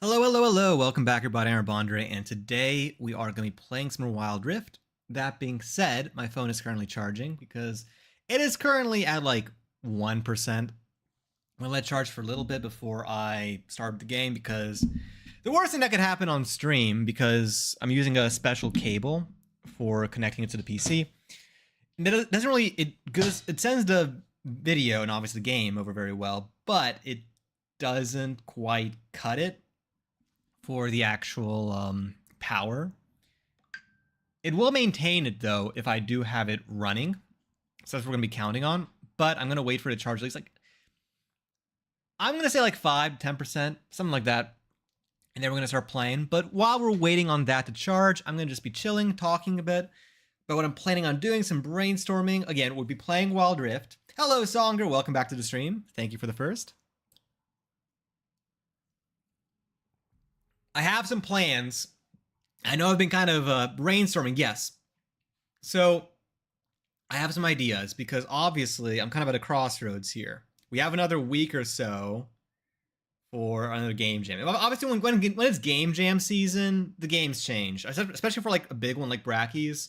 Hello, hello, hello. Welcome back, everybody. I'm Bondre, and today we are going to be playing some more Wild Rift. That being said, my phone is currently charging because it is currently at like 1%. I'm going to let it charge for a little bit before I start the game because the worst thing that could happen on stream, because I'm using a special cable for connecting it to the PC. And it doesn't really, it sends the video and obviously the game over very well, but it doesn't quite cut it for the actual power. It will maintain it though if I do have it running, so that's what we're gonna be counting on. But I'm gonna wait for it to charge at least like, I'm gonna say like 5-10%, something like that, and then we're gonna start playing. But while we're waiting on that to charge, I'm gonna just be chilling, talking a bit about what I'm planning on doing, some brainstorming. Again, we'll be playing Wild Rift. Hello Songer, welcome back to the stream. Thank you for the first. I have some plans. I know I've been kind of brainstorming, yes. So I have some ideas because obviously I'm kind of at a crossroads here. We have another week or so for another game jam. Obviously, when it's game jam season, the games change, especially for like a big one like Brackies.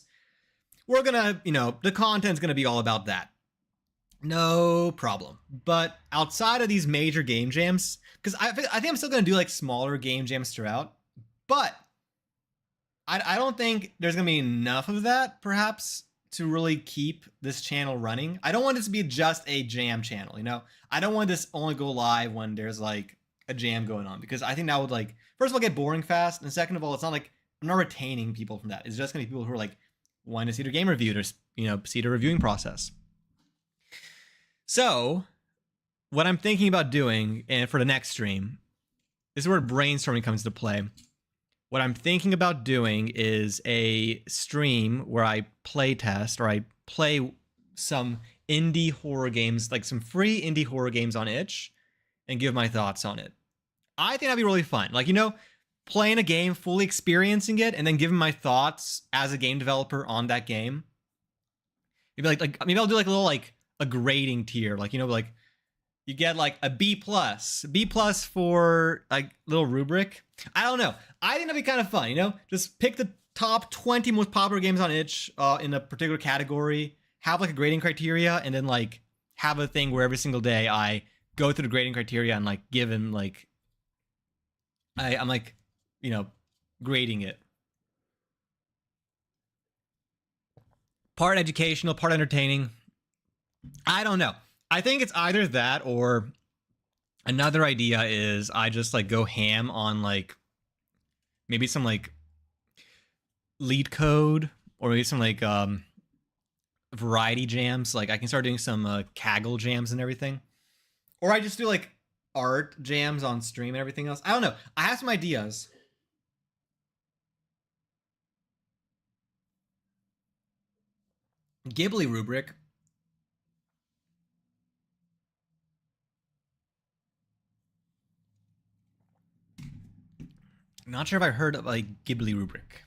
We're gonna, the content's gonna be all about that. No problem. But outside of these major game jams, because I think I'm still going to do like smaller game jams throughout, but I don't think there's going to be enough of that, perhaps, to really keep this channel running. I don't want this to be just a jam channel, I don't want this only go live when there's like a jam going on, because I think that would like, first of all, get boring fast, and second of all, it's not like, I'm not retaining people from that. It's just going to be people who are like, wanting to see their game reviewed or, see the reviewing process. So, what I'm thinking about doing, and for the next stream, this is where brainstorming comes into play. What I'm thinking about doing is a stream where I play test, or I play some indie horror games, like some free indie horror games on itch, and give my thoughts on it. I think that'd be really fun. Like, playing a game, fully experiencing it, and then giving my thoughts as a game developer on that game. Maybe maybe I'll do like a little like a grading tier, like like you get like a B plus for like little rubric. I don't know. I think that'd be kind of fun, just pick the top 20 most popular games on itch in a particular category, have like a grading criteria, and then like have a thing where every single day I go through the grading criteria and like given like I'm like grading it. Part educational, part entertaining. I don't know. I think it's either that, or another idea is I just like go ham on like maybe some like lead code, or maybe some like variety jams. Like I can start doing some Kaggle jams and everything, or I just do like art jams on stream and everything else. I don't know. I have some ideas. Ghibli rubric. Not sure if I heard of like Ghibli rubric.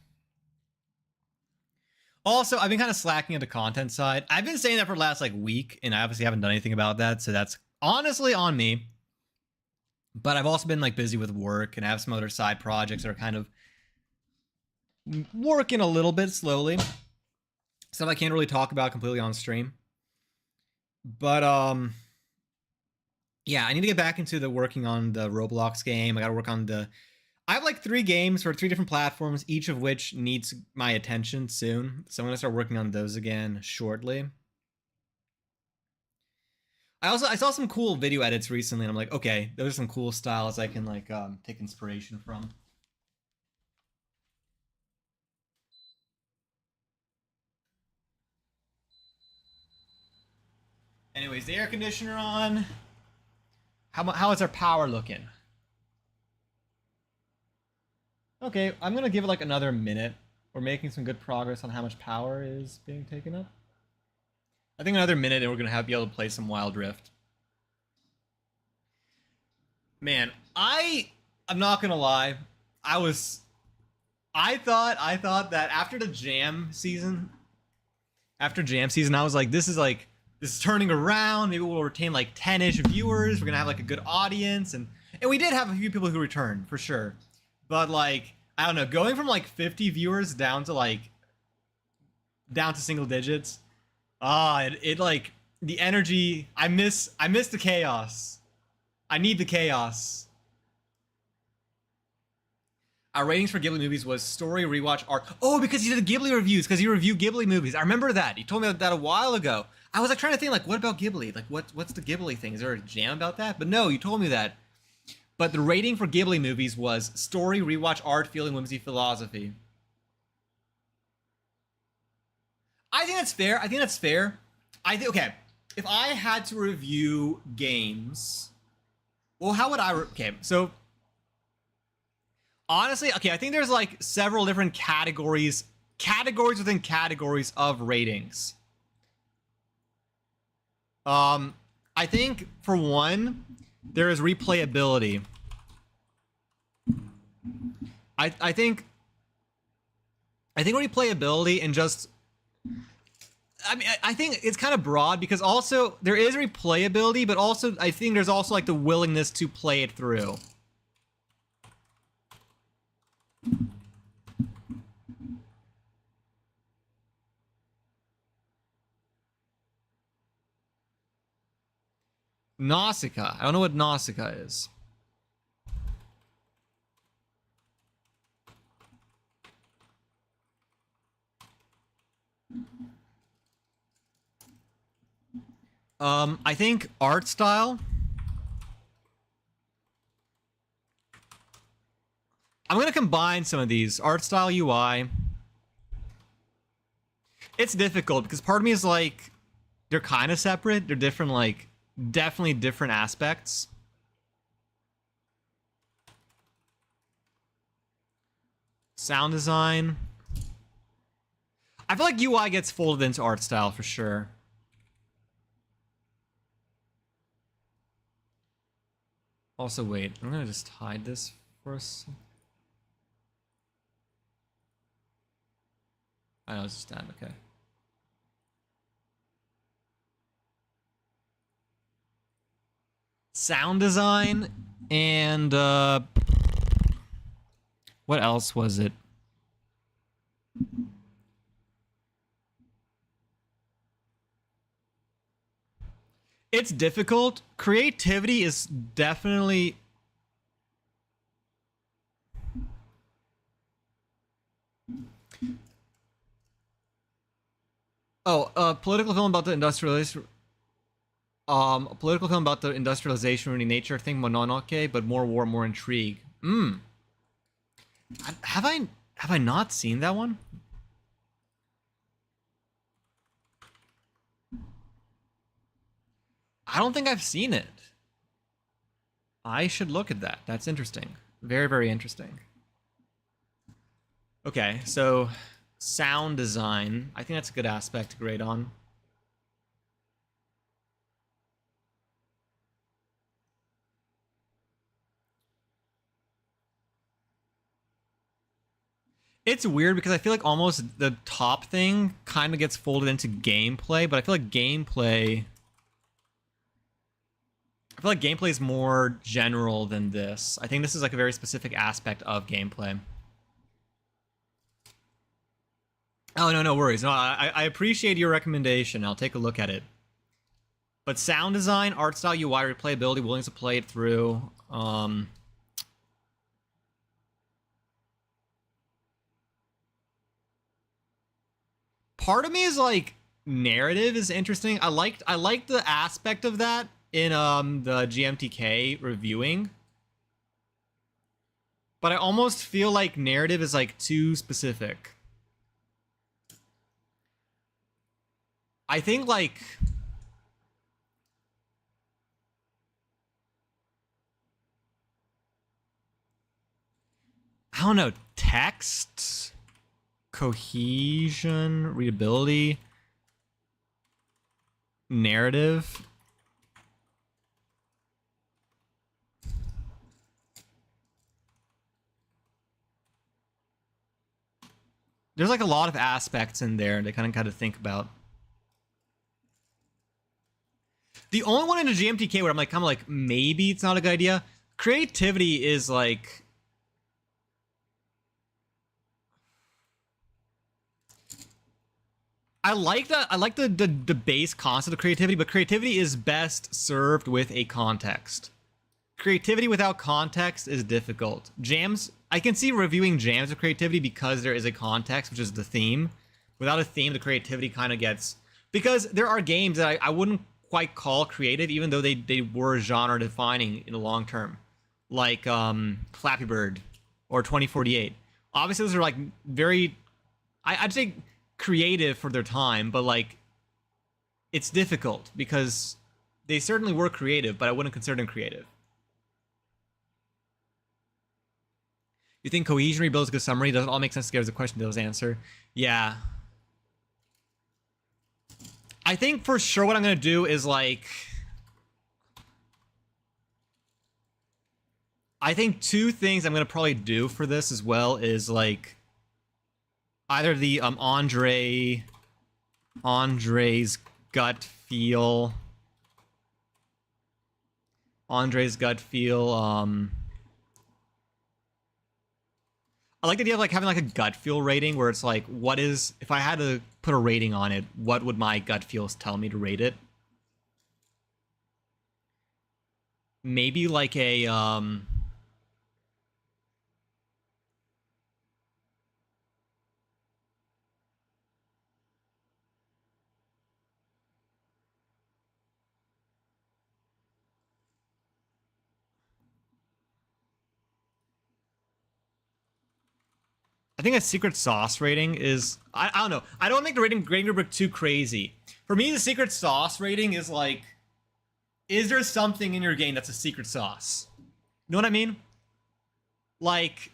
Also, I've been kind of slacking at the content side. I've been saying that for the last like week, and I obviously haven't done anything about that, so that's honestly on me. But I've also been like busy with work, and I have some other side projects that are kind of working a little bit slowly. Stuff I can't really talk about completely on stream. But yeah, I need to get back into the working on the Roblox game. I gotta work on I have like 3 games for 3 different platforms, each of which needs my attention soon. So I'm gonna start working on those again shortly. I saw some cool video edits recently, and I'm like, okay, those are some cool styles I can like take inspiration from. Anyways, the air conditioner on. How is our power looking? Okay, I'm gonna give it like another minute. We're making some good progress on how much power is being taken up. I think another minute and we're gonna be able to play some Wild Rift. Man, I'm not gonna lie. I thought that after jam season, I was like, this is turning around. Maybe we'll retain like 10-ish viewers. We're gonna have like a good audience, and And we did have a few people who returned for sure, but like I don't know, going from like 50 viewers down to single digits. It like the energy. I miss the chaos. I need the chaos. Our ratings for Ghibli movies was story, rewatch, art. Oh, because you did the Ghibli reviews, because you review Ghibli movies. I remember that. You told me that a while ago. I was like trying to think, like, what about Ghibli? Like, what's the Ghibli thing? Is there a jam about that? But no, you told me that. But the rating for Ghibli movies was story, rewatch, art, feeling, whimsy, philosophy. I think that's fair. I think that's fair. I think okay. If I had to review games, well, how would I? Okay, so honestly, okay, I think there's like several different categories within categories of ratings. I think for one, there is replayability. I think replayability and just I mean, I think it's kind of broad because also there is replayability, but also I think there's also like the willingness to play it through. Nausicaa. I don't know what Nausicaa is. I think art style. I'm gonna combine some of these. Art style, UI. It's difficult because part of me is like, they're kind of separate. They're different, like, definitely different aspects. Sound design. I feel like UI gets folded into art style for sure. Also, wait, I'm gonna just hide this for a second. I know it's just that, okay. Sound design and what else was it? It's difficult. Creativity is definitely a political film about the industrialization. A political film about the industrialization ruining nature. Think Mononoke, but more war, more intrigue. Have I not seen that one? I don't think I've seen it. I should look at that. That's interesting. Very, very interesting. Okay, so sound design. I think that's a good aspect to grade on. It's weird because I feel like almost the top thing kind of gets folded into gameplay, but I feel like gameplay is more general than this. I think this is like a very specific aspect of gameplay. Oh, no worries. No, I appreciate your recommendation. I'll take a look at it. But sound design, art style, UI, replayability, willingness to play it through. Part of me is like, narrative is interesting. I liked the aspect of that in the GMTK reviewing. But I almost feel like narrative is like too specific. I think like I don't know, text, cohesion, readability, narrative. There's like a lot of aspects in there to kind of got to think about. The only one in the GMTK where I'm like kind of like maybe it's not a good idea. creativity is like, I like the base concept of creativity, but creativity is best served with a context. Creativity without context is difficult. Jams, I can see reviewing jams of creativity because there is a context, which is the theme. Without a theme, the creativity kind of gets, because there are games that I wouldn't quite call creative, even though they were genre defining in the long term, like Flappy Bird or 2048. Obviously, those are like very, I'd say creative for their time, but like it's difficult because they certainly were creative, but I wouldn't consider them creative. You think cohesion rebuilds a good summary? Doesn't all make sense together as a question to those answer? Yeah. I think for sure what I'm going to do is like, I think two things I'm going to probably do for this as well is like either the Andre's gut feel, I like the idea of like having like a gut feel rating where it's like, what is, if I had to put a rating on it, what would my gut feels tell me to rate it? Maybe like a I think a secret sauce rating is, I don't know. I don't make the grading rubric too crazy. For me, the secret sauce rating is like, is there something in your game that's a secret sauce? You know what I mean? Like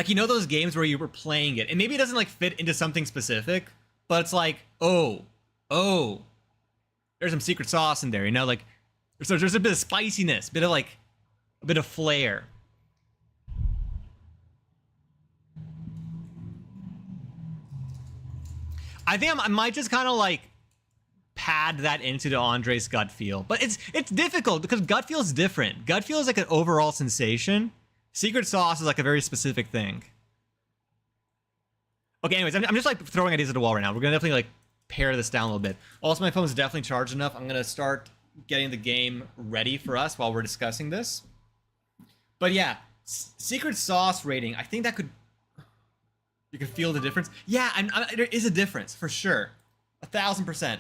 you know those games where you were playing it, and maybe it doesn't like fit into something specific, but it's like, oh, there's some secret sauce in there, you know? Like, there's a bit of spiciness, bit of like, a bit of flair. I think I might just kind of like pad that into the Andre's gut feel, but it's difficult because gut feel is different. Gut feel is like an overall sensation. Secret sauce is like a very specific thing. Okay, anyways, I'm just like throwing ideas at the wall right now. We're gonna definitely like pare this down a little bit. Also, my phone is definitely charged enough. I'm gonna start getting the game ready for us while we're discussing this. But yeah, secret sauce rating. I think that could, you can feel the difference. Yeah, there is a difference for sure, 1,000%.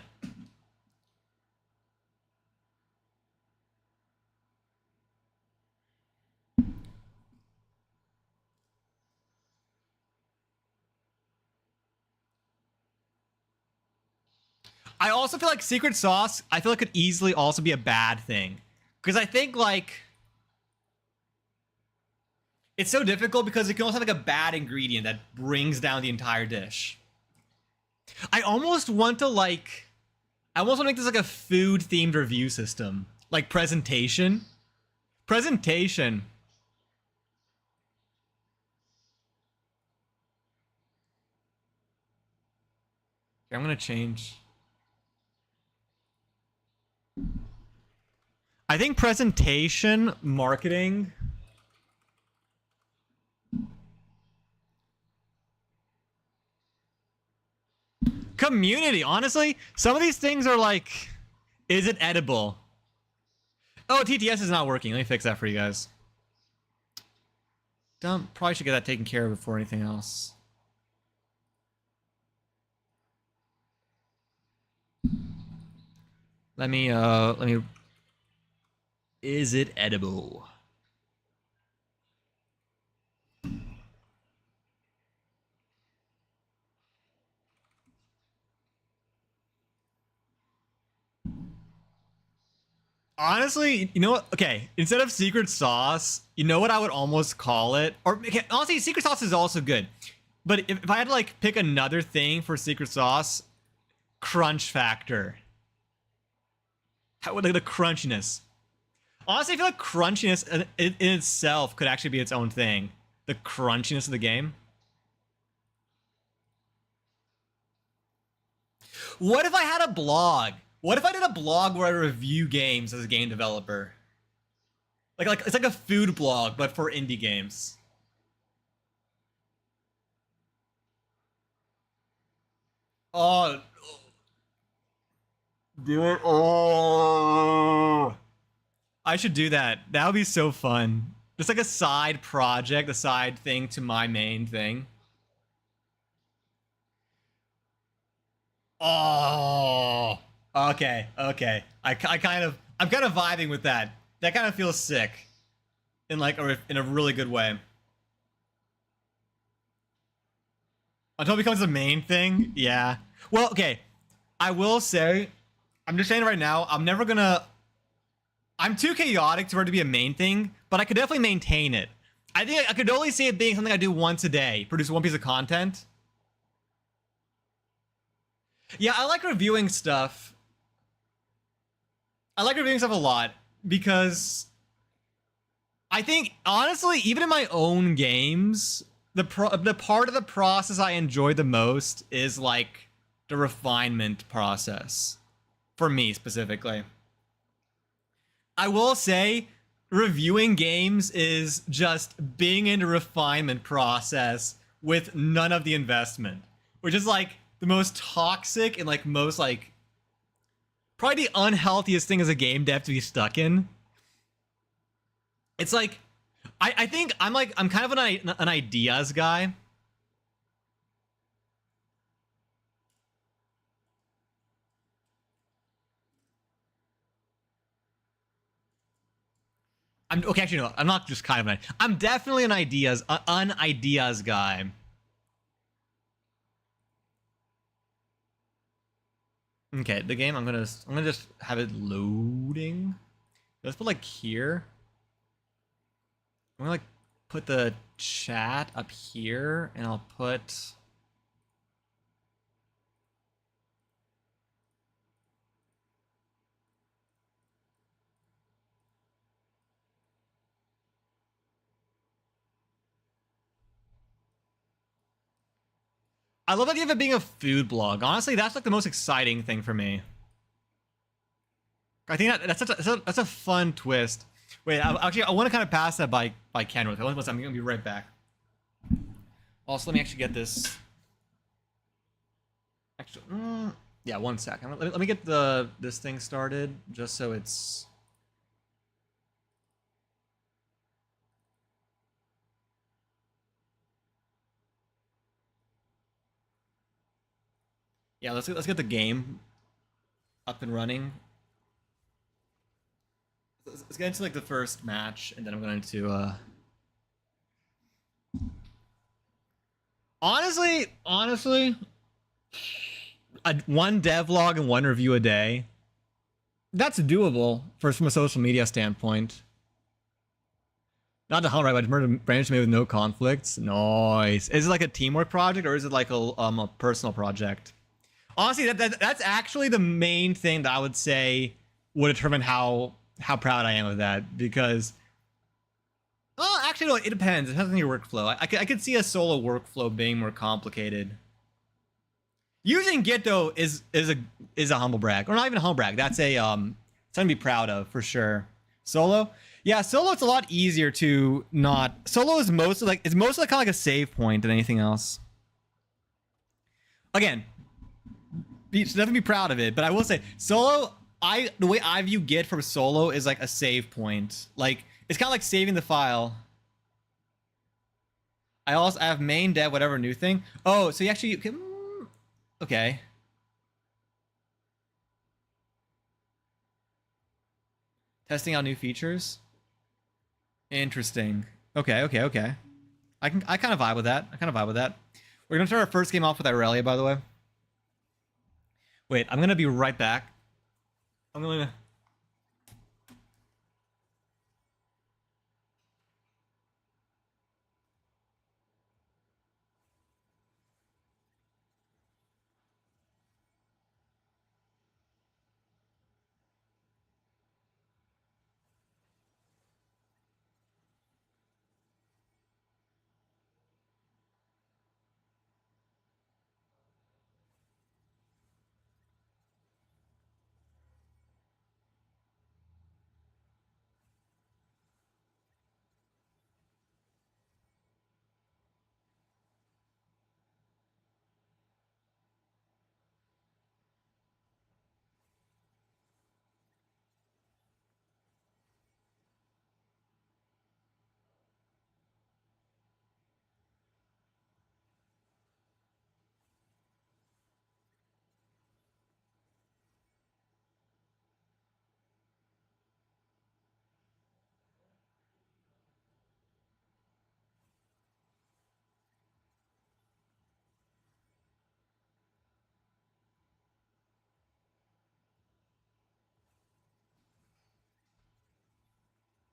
I also feel like secret sauce, I feel like could easily also be a bad thing. Because I think like it's so difficult because it can also have like a bad ingredient that brings down the entire dish. I almost want to like, I almost want to make this like a food themed review system. Like presentation. Presentation. Okay, I'm gonna change. I think presentation, marketing. Community, honestly, some of these things are like, is it edible? Oh, TTS is not working. Let me fix that for you guys. Probably should get that taken care of before anything else. Let me, is it edible? Honestly, you know what? Okay, instead of secret sauce, you know what I would almost call it? Or okay, honestly, secret sauce is also good. But if I had to like pick another thing for secret sauce, crunch factor. How would like the crunchiness? Honestly, I feel like crunchiness in itself could actually be its own thing. The crunchiness of the game. What if I had a blog? What if I did a blog where I review games as a game developer? Like it's like a food blog, but for indie games. Oh, do it. Oh, I should do that. That would be so fun. Just like a side project, a side thing to my main thing. Oh, okay, okay. I'm kind of vibing with that. That kind of feels sick in like in a really good way. Until it becomes the main thing, yeah. Well, okay. I will say, I'm just saying right now, I'm never gonna. I'm too chaotic for it to be a main thing, but I could definitely maintain it. I think I could only see it being something I do once a day, produce one piece of content. Yeah, I like reviewing stuff. I like reviewing stuff a lot because I think honestly, even in my own games, the part of the process I enjoy the most is like the refinement process for me specifically. I will say reviewing games is just being in the refinement process with none of the investment, which is like the most toxic and like most like probably the unhealthiest thing as a game dev to be stuck in. It's like I think I'm kind of an ideas guy. I'm okay. Actually, no, I'm not just kind of I'm definitely an ideas guy. Okay, the game. I'm gonna just have it loading. Let's put like here. I'm gonna like put the chat up here, and I'll put. I love the idea of it being a food blog. Honestly, that's like the most exciting thing for me. I think that's a fun twist. Wait, actually, I want to kind of pass that by Ken. I'm gonna be right back. Also, let me actually get this. Actually, yeah, one sec. Let me get this thing started just so it's. Yeah, let's get the game up and running. Let's get into like the first match, and then I'm going to. Honestly, one devlog and one review a day. That's doable from a social media standpoint. Not the right, but branch made with no conflicts. Nice. Is it like a teamwork project or is it like a personal project? Honestly, that's actually the main thing that I would say would determine how proud I am of that because. Oh, actually, no. It depends. It depends on your workflow. I could see a solo workflow being more complicated. Using Git though is a humble brag, or not even a humble brag. That's a something to be proud of for sure. Solo, yeah, solo. It's a lot easier to not. Solo is mostly like kind of like a save point than anything else. Again, you should definitely be proud of it. But I will say, solo. The way I view Git from solo is like a save point. Like it's kind of like saving the file. I have main dev whatever new thing. Oh, so you actually okay. Testing out new features. Interesting. Okay. I kind of vibe with that. We're gonna start our first game off with Irelia, by the way. Wait, I'm gonna be right back. I'm gonna.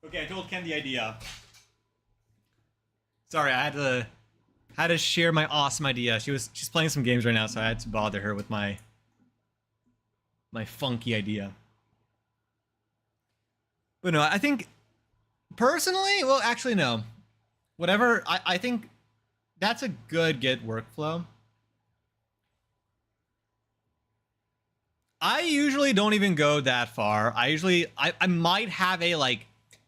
Okay, I told Ken the idea. Sorry, I had to share my awesome idea. She's playing some games right now, so I had to bother her with my funky idea. But no, I think personally, well, actually no. Whatever, I think that's a good Git workflow. I usually don't even go that far. I might have a like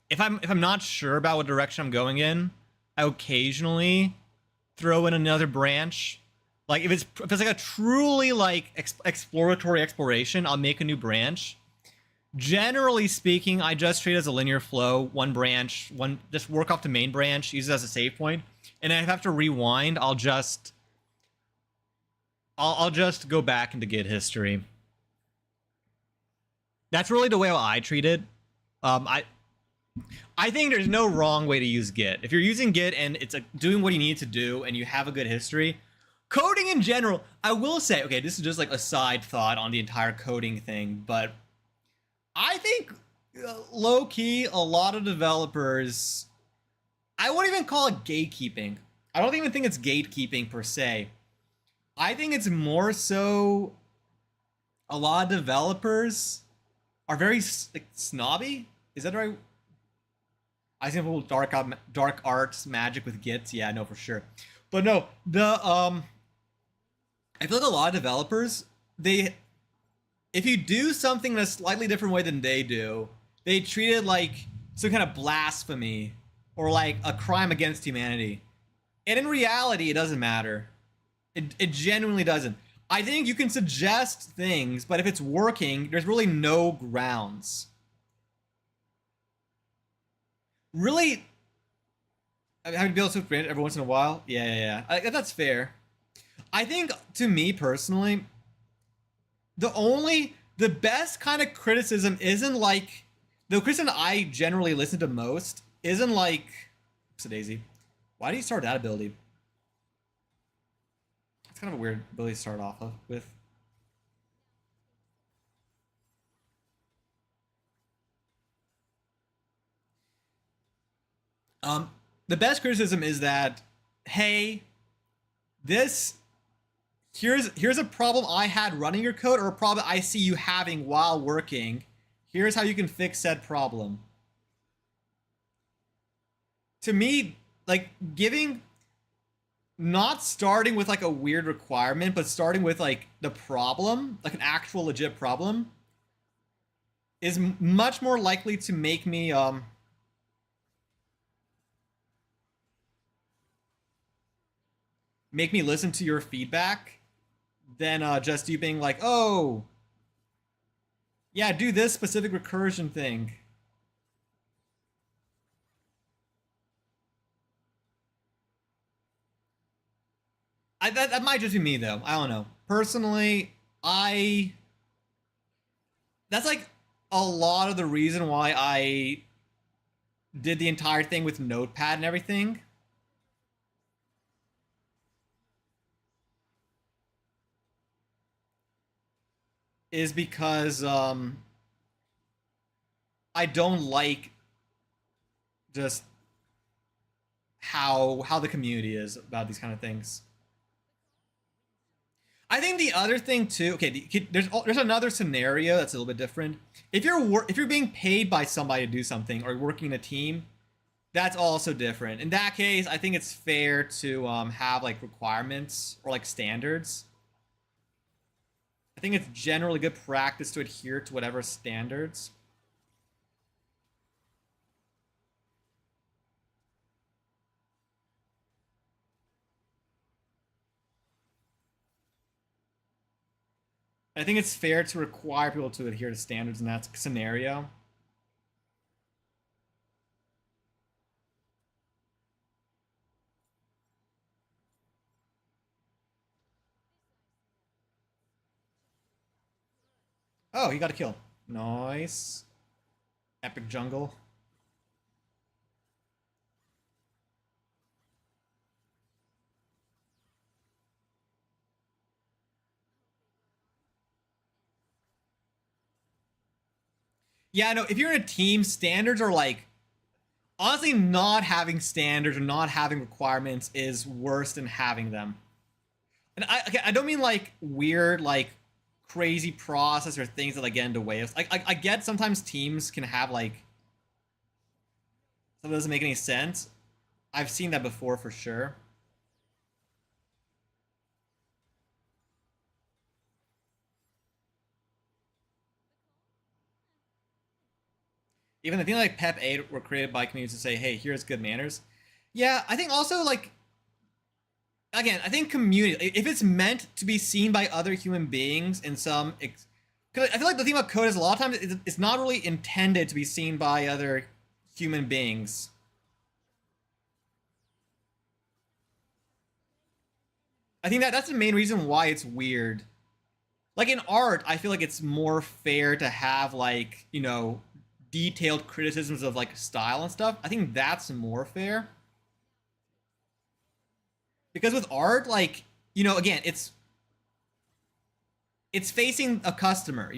if I'm not sure about what direction I'm going in, I occasionally throw in another branch. Like if it's like a truly like exploratory exploration, I'll make a new branch. Generally speaking, I just treat it as a linear flow, one branch, one just work off the main branch, use it as a save point, and if I have to rewind, I'll just go back into Git history. That's really the way I treat it. Um, I I think there's no wrong way to use Git. If you're using Git and it's doing what you need to do and you have a good history, coding in general, I will say, okay, this is just like a side thought on the entire coding thing, but I think low key, a lot of developers, I wouldn't even call it gatekeeping. I don't even think it's gatekeeping per se. I think it's more so a lot of developers are very like snobby. Is that right? I think people dark arts magic with Gits. Yeah, no, for sure. But no, the I feel like a lot of developers they if you do something in a slightly different way than they do, they treat it like some kind of blasphemy or like a crime against humanity. And in reality, it doesn't matter. It genuinely doesn't. I think you can suggest things, but if it's working, there's really no grounds. Really, having to be able to grant every once in a while. Yeah, yeah, yeah. That's fair. I think to me personally, the best kind of criticism isn't like the criticism I generally listen to most isn't like oops a daisy. Why do you start that ability? It's kind of a weird ability to start off of with. Um, the best criticism is that hey, this here's a problem I had running your code or a problem I see you having while working. Here's how you can fix said problem. To me, like giving not starting with like a weird requirement, but starting with like the problem, like an actual legit problem, is much more likely to make me listen to your feedback than just you being like, oh yeah, do this specific recursion thing. That might just be me though. I don't know. Personally, I that's like a lot of the reason why I did the entire thing with Notepad and everything is because I don't like just how the community is about these kind of things. I think the other thing too. Okay, there's another scenario that's a little bit different. If you're being paid by somebody to do something or working in a team, that's also different. In that case, I think it's fair to have like requirements or like standards. I think it's generally good practice to adhere to whatever standards. I think it's fair to require people to adhere to standards in that scenario. Oh, he got a kill. Nice. Epic jungle. Yeah, no, if you're in a team, standards are like Honestly, not having standards or not having requirements is worse than having them. And okay, I don't mean like weird, like crazy process or things that like get in the way of. I get sometimes teams can have like something that doesn't make any sense. I've seen that before for sure. Even the thing like Pep 8 were created by communities to say, hey, here's good manners. Yeah, I think also like again, I think community if it's meant to be seen by other human beings in some because I feel like the thing about code is a lot of times it's not really intended to be seen by other human beings. I think that that's the main reason why it's weird. Like in art, I feel like it's more fair to have like, detailed criticisms of like style and stuff. I think that's more fair. Because with art, like, again, it's facing a customer,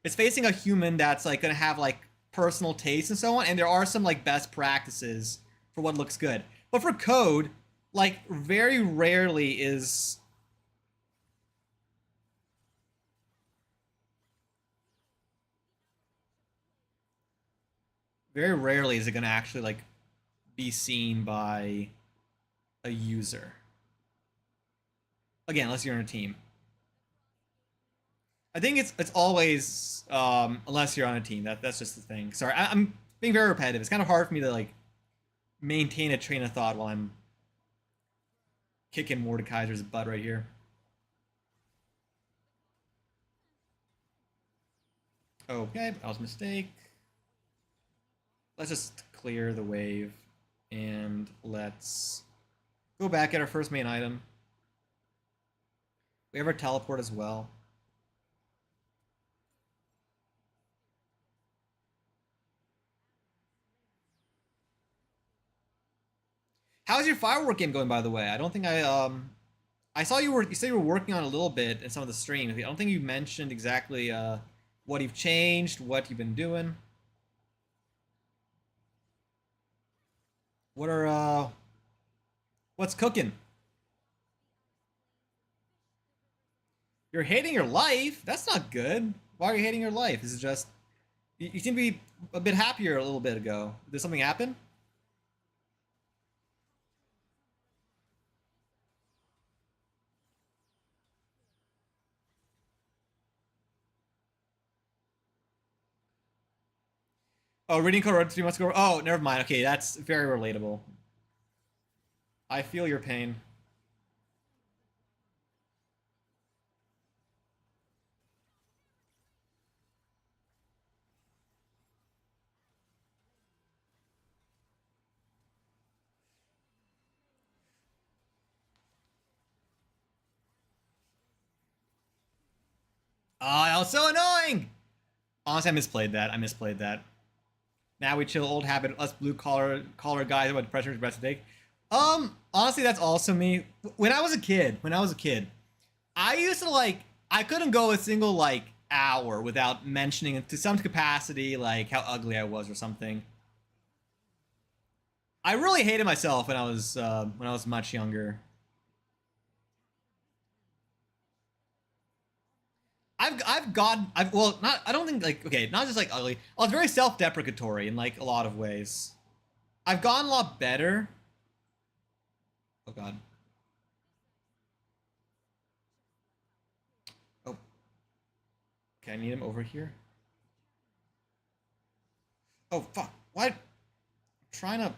It's facing a human that's like gonna have like personal taste and so on, and there are some like best practices for what looks good. But for code, like very rarely is it gonna actually like be seen by a user. Again, unless you're in a team. I think it's always unless you're on a team. That's just the thing. Sorry, I'm being very repetitive. It's kind of hard for me to like maintain a train of thought while I'm kicking Mordekaiser's butt right here. Okay, that was a mistake. Let's just clear the wave and let's go back at our first main item. We have our teleport as well. How's your firework game going, by the way? I don't think I saw you said you were working on a little bit in some of the streams. I don't think you mentioned exactly what you've changed, what you've been doing. What are what's cooking? You're hating your life? That's not good. Why are you hating your life? Is it just you seem to be a bit happier a little bit ago? Did something happen? Oh, reading code wrote 3 months ago. Oh, never mind. Okay, that's very relatable. I feel your pain. Oh, that was so annoying. Honestly, I misplayed that. I misplayed that. Now we chill, old habit, us blue collar guys about depression rest to take. Honestly, that's also me. When I was a kid, I used to like I couldn't go a single like hour without mentioning to some capacity like how ugly I was or something. I really hated myself when I was much younger. I've gotten I've well not I don't think like okay not just like ugly. I was very self-deprecatory in like a lot of ways. I've gotten a lot better. Oh god. Oh, okay. I need him over here. Oh fuck. What? I'm trying to.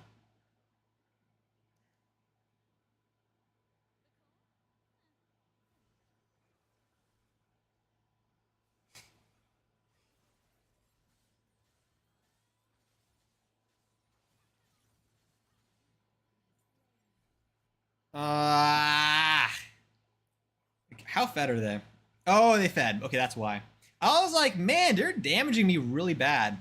Ah. How fed are they? Oh, they fed. Okay, that's why. I was like, man, they're damaging me really bad.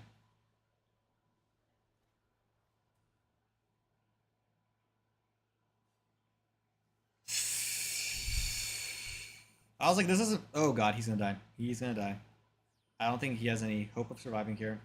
I was like, this isn't. Oh god, he's gonna die. He's gonna die. I don't think he has any hope of surviving here.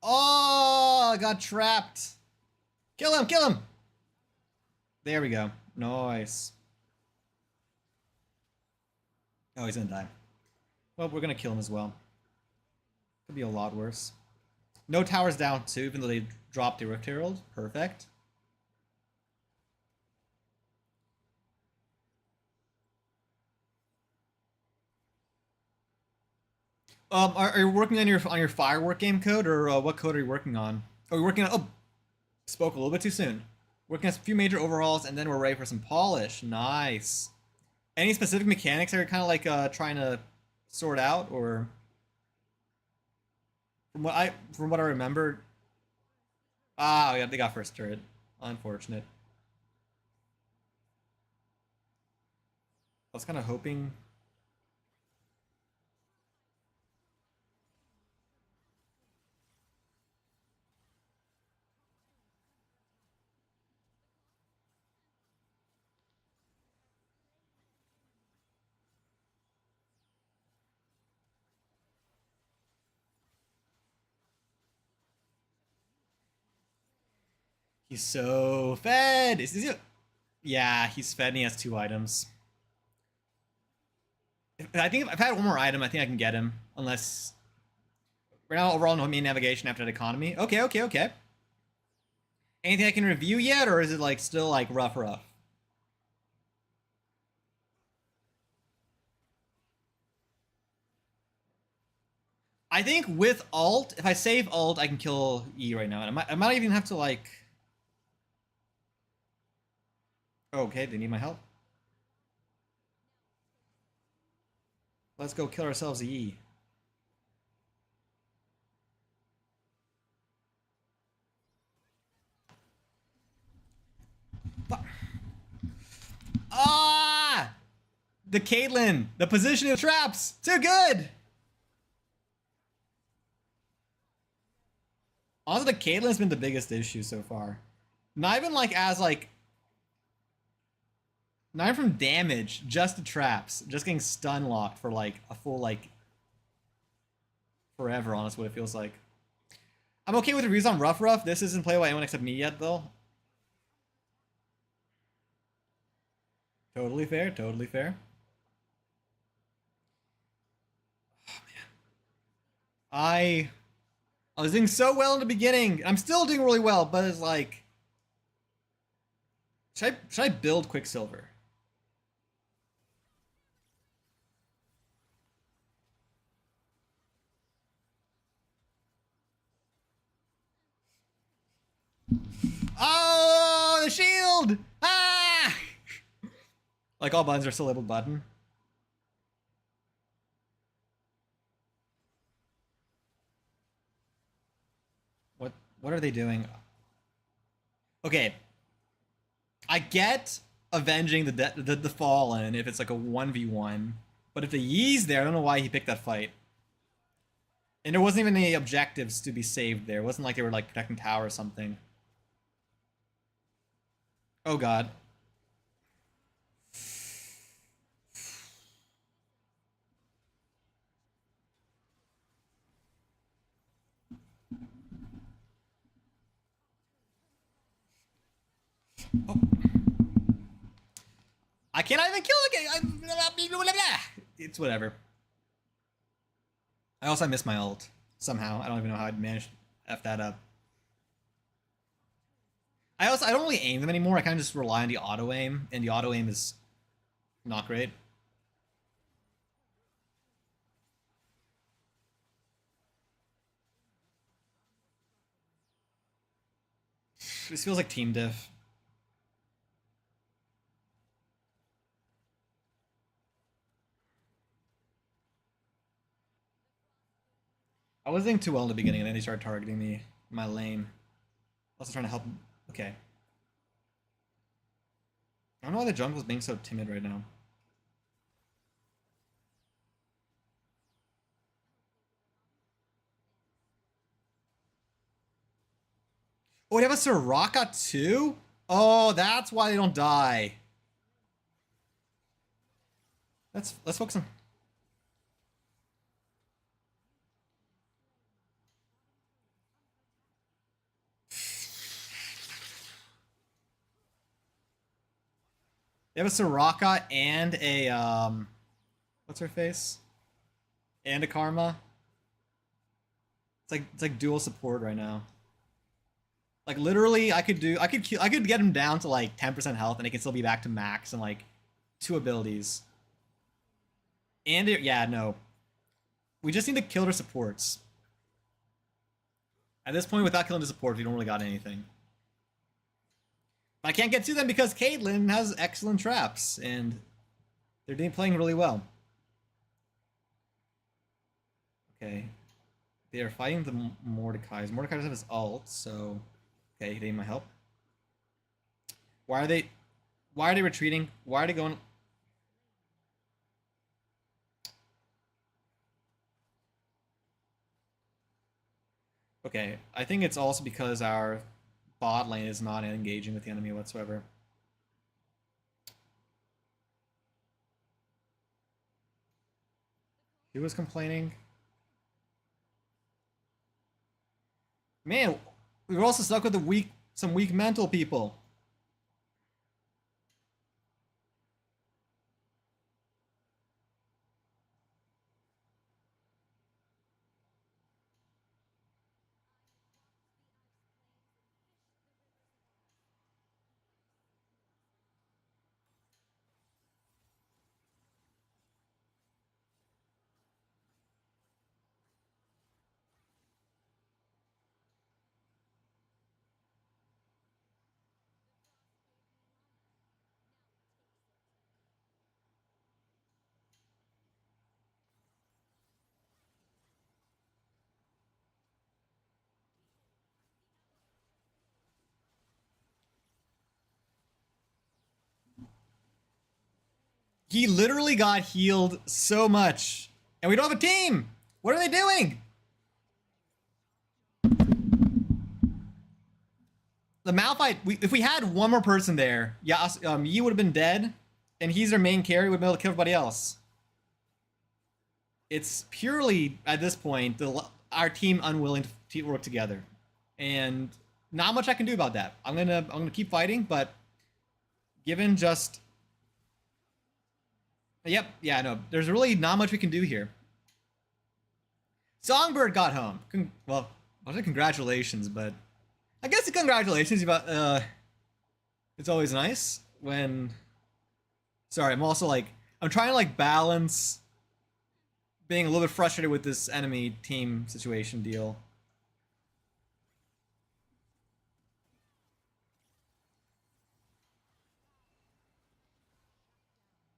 Oh, I got trapped. Kill him, kill him. There we go. Nice. Oh, he's gonna die. Well, we're gonna kill him as well. Could be a lot worse. No towers down too, even though they dropped the Rift Herald. Perfect. Are you working on your firework game code, or what code are you working on? Oh, you're working on. Oh, spoke a little bit too soon. Working on a few major overhauls, and then we're ready for some polish. Nice. Any specific mechanics that you're kind of like trying to sort out, or from what I remember? Ah, yeah, they got first turret. Unfortunate. I was kind of hoping. He's so fed. Is he? Yeah, he's fed and he has 2 items. I think if I had one more item, I think I can get him. Unless we're now overall no main navigation after that economy. Okay, okay, okay. Anything I can review yet, or is it like still like rough? I think with alt, if I save alt, I can kill E right now. And I might even have to like. Oh, okay, they need my help. Let's go kill ourselves E. Ah! The Caitlyn, the position of traps, too good. Honestly, the Caitlyn's been the biggest issue so far. Not even like as like, not even from damage, just the traps, just getting stun locked for like a full like forever. Honestly, what it feels like. I'm okay with reviews on rough. This isn't played by anyone except me yet, though. Totally fair. Totally fair. I I was doing so well in the beginning. I'm still doing really well, but it's like, should I build Quicksilver? Oh, the shield! Ah! Like all buttons are still labeled button. What are they doing? Okay, I get avenging the fallen if it's like a 1v1, but if the Yee's there, I don't know why he picked that fight. And there wasn't even any objectives to be saved there. It wasn't like they were like protecting tower or something. Oh god. Oh. I cannot even kill it. It's whatever. I missed my ult somehow. I don't even know how I'd managed to F that up. I don't really aim them anymore. I kind of just rely on the auto aim, and the auto aim is not great. This feels like team diff. I was doing too well in the beginning, and then he started targeting me in my lane. Also trying to help him. Okay. I don't know why the jungle's being so timid right now. Oh, we have a Soraka too? Oh, that's why they don't die. Let's focus on. They have a Soraka and a what's her face? And a Karma. It's like dual support right now. Like literally, I could get him down to like 10% health, and he can still be back to max and like two abilities. And yeah, no, we just need to kill their supports. At this point, without killing the supports, we don't really got anything. But I can't get to them because Caitlyn has excellent traps, and they're playing really well. Okay. They are fighting the Mordekai's. Mordekai doesn't have his ult, so... Okay, he need my help. Why are they... Why are they retreating? Why are they going... Okay, I think it's also because our bot lane is not engaging with the enemy whatsoever. He was complaining. Man, we were also stuck with some weak mental people. He literally got healed so much. And we don't have a team! What are they doing? The Malphite, if we had one more person there, yeah, Yi would have been dead, and he's our main carry, we'd be able to kill everybody else. It's purely, at this point, our team unwilling to work together. And not much I can do about that. I'm gonna keep fighting, but given just... Yep, yeah, no, there's really not much we can do here. Songbird got home. Well, I say congratulations, but I guess the congratulations about it's always nice when... Sorry, I'm also like, I'm trying to like balance being a little bit frustrated with this enemy team situation deal.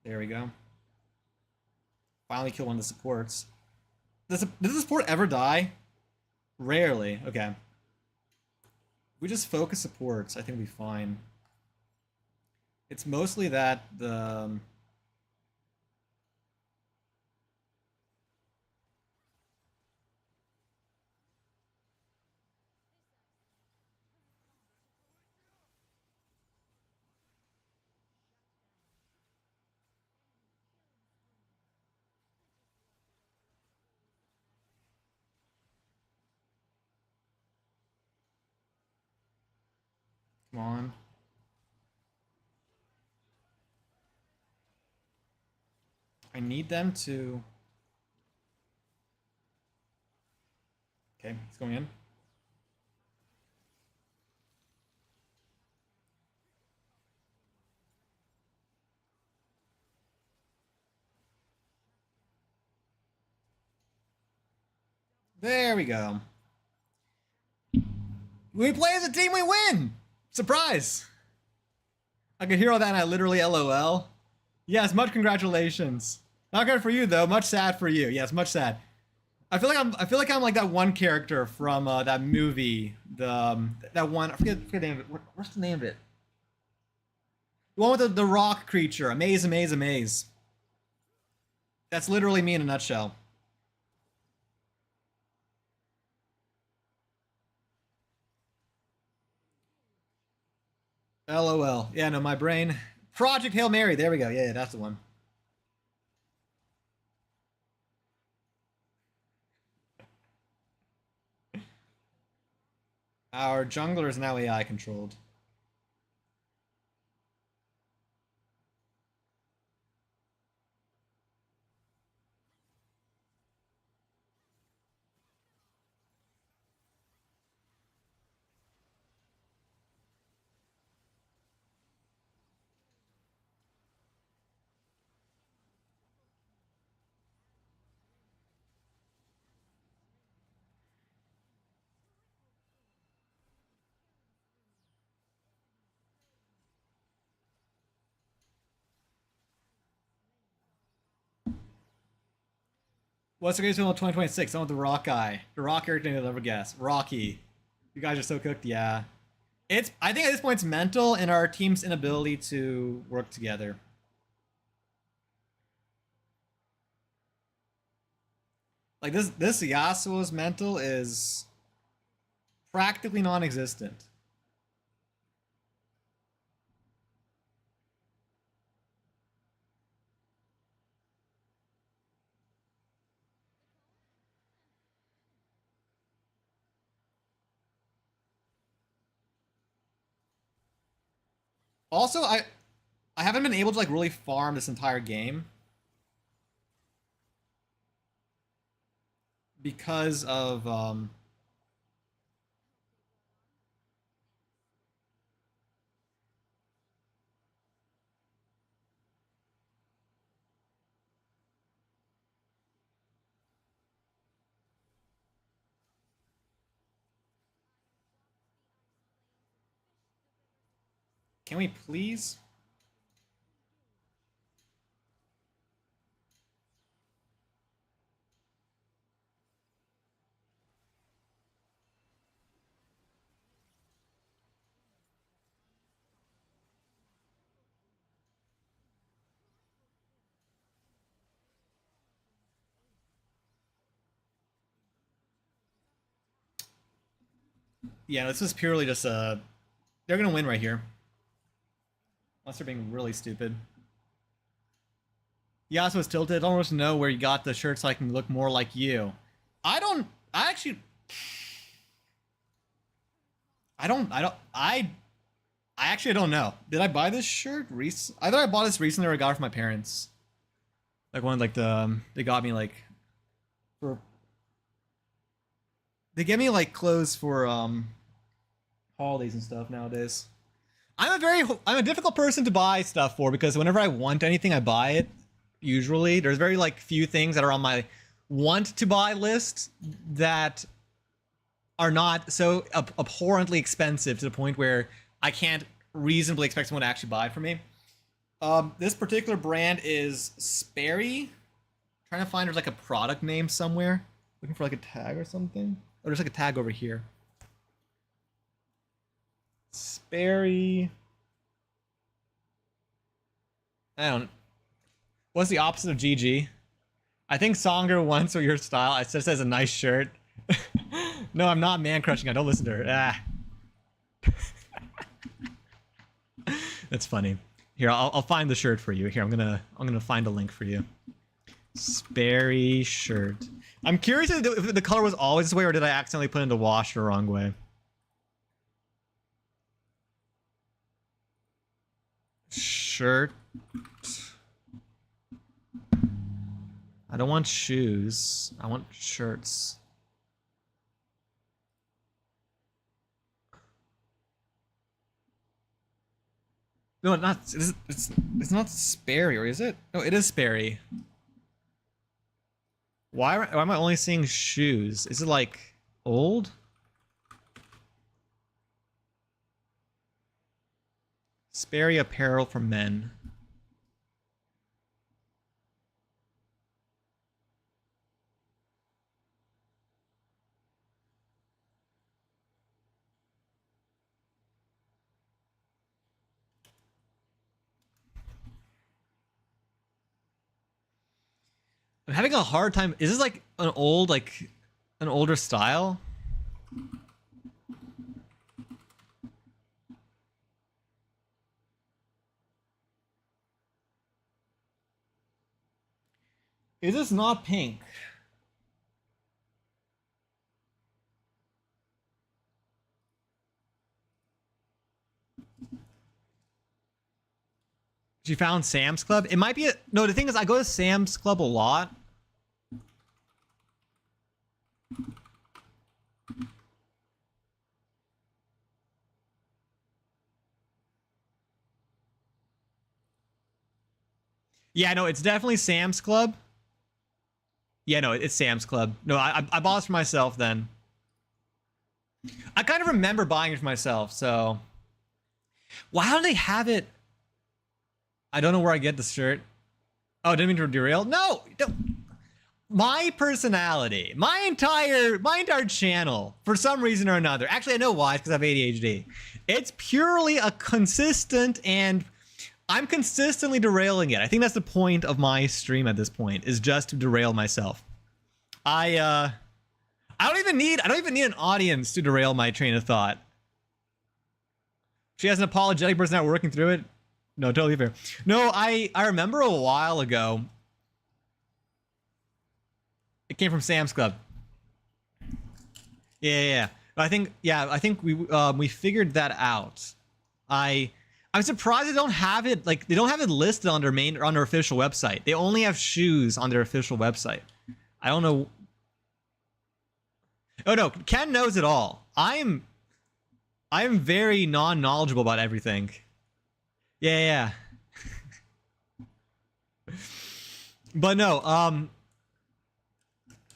There we go. Finally kill one of the supports. Does the support ever die? Rarely. Okay. We just focus supports, I think we'll be fine. It's mostly that the... Come on. I need them to... Okay, he's going in. There we go. We play as a team, we win! Surprise! I could hear all that and I literally LOL. Yes, much congratulations. Not good for you though, much sad for you. Yes, much sad. I feel like I'm like that one character from that movie. That one, I forget the name of it. What's the name of it? The one with the rock creature. Amaze, amaze, amaze. That's literally me in a nutshell. LOL. Yeah, no, my brain. Project Hail Mary. There we go. Yeah, that's the one. Our jungler is now AI controlled. What's the greatest film of 2026? Someone with the rock guy. The rock character you'll ever guess. Rocky. You guys are so cooked, yeah. It's I think at this point it's mental and our team's inability to work together. Like this Yasuo's mental is practically non-existent. Also, I haven't been able to like really farm this entire game because of can we please? Yeah, this is purely just they're gonna win right here. Unless they're being really stupid. Yasuo's tilted. I don't want to know where you got the shirt so I can look more like you. I don't. I actually. I actually don't know. Did I buy this shirt Either I bought this recently or I got it from my parents. Like one like they got me like for they get me like clothes for holidays and stuff nowadays. I'm a difficult person to buy stuff for because whenever I want anything I buy it. Usually there's very like few things that are on my want to buy list that are not so abhorrently expensive to the point where I can't reasonably expect someone to actually buy it for me. This particular brand is Sperry. Trying to find there's like a product name somewhere. Looking for like a tag or something. Oh, there's like a tag over here. Sperry. I don't. What's the opposite of GG? I think Songer once or your style. It just says a nice shirt. No, I'm not man crushing. I don't listen to her. That's funny. Here, I'll find the shirt for you. Here, I'm gonna find a link for you. Sperry shirt. I'm curious if the color was always this way or did I accidentally put it into wash the wrong way. Shirt. I don't want shoes. I want shirts. No, it's not Sperry, or is it? No, it is Sperry. Why am I only seeing shoes? Is it like old? Sperry apparel for men. I'm having a hard time. Is this like an old, like an older style? Is this not pink? She found Sam's Club. It might be a, no. The thing is, I go to Sam's Club a lot. Yeah, no, it's definitely Sam's Club. Yeah, no, it's Sam's Club. No, I bought it for myself then. I kind of remember buying it for myself, so. Why don't they have it? I don't know where I get this shirt. Oh, didn't mean to derail. No! Don't. my personality, my entire channel, for some reason or another. Actually, I know why. It's because I have ADHD. It's purely a consistent, and I'm consistently derailing it. I think that's the point of my stream at this point, is just to derail myself. I don't even need an audience to derail my train of thought. She has an apologetic person not working through it. No, totally fair. No, I remember a while ago. It came from Sam's Club. Yeah. I think we figured that out. I'm surprised they don't have it, like, they don't have it listed on their official website. They only have shoes on their official website. I don't know. Oh no, Ken knows it all. I'm very non-knowledgeable about everything. Yeah. But no,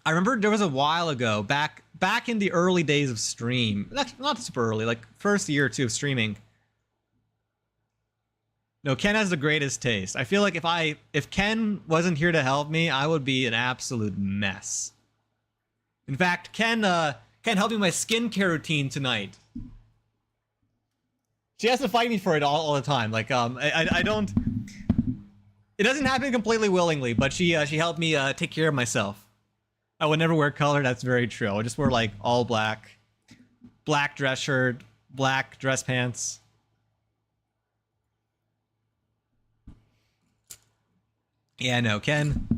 I remember there was a while ago, back in the early days of stream. Not super early, like first year or two of streaming. No, Ken has the greatest taste. I feel like if Ken wasn't here to help me, I would be an absolute mess. In fact, Ken helped me with my skincare routine tonight. She has to fight me for it all the time. Like, I don't. It doesn't happen completely willingly, but she helped me take care of myself. I would never wear color. That's very true. I would just wear like all black dress shirt, black dress pants. Yeah, no, Ken.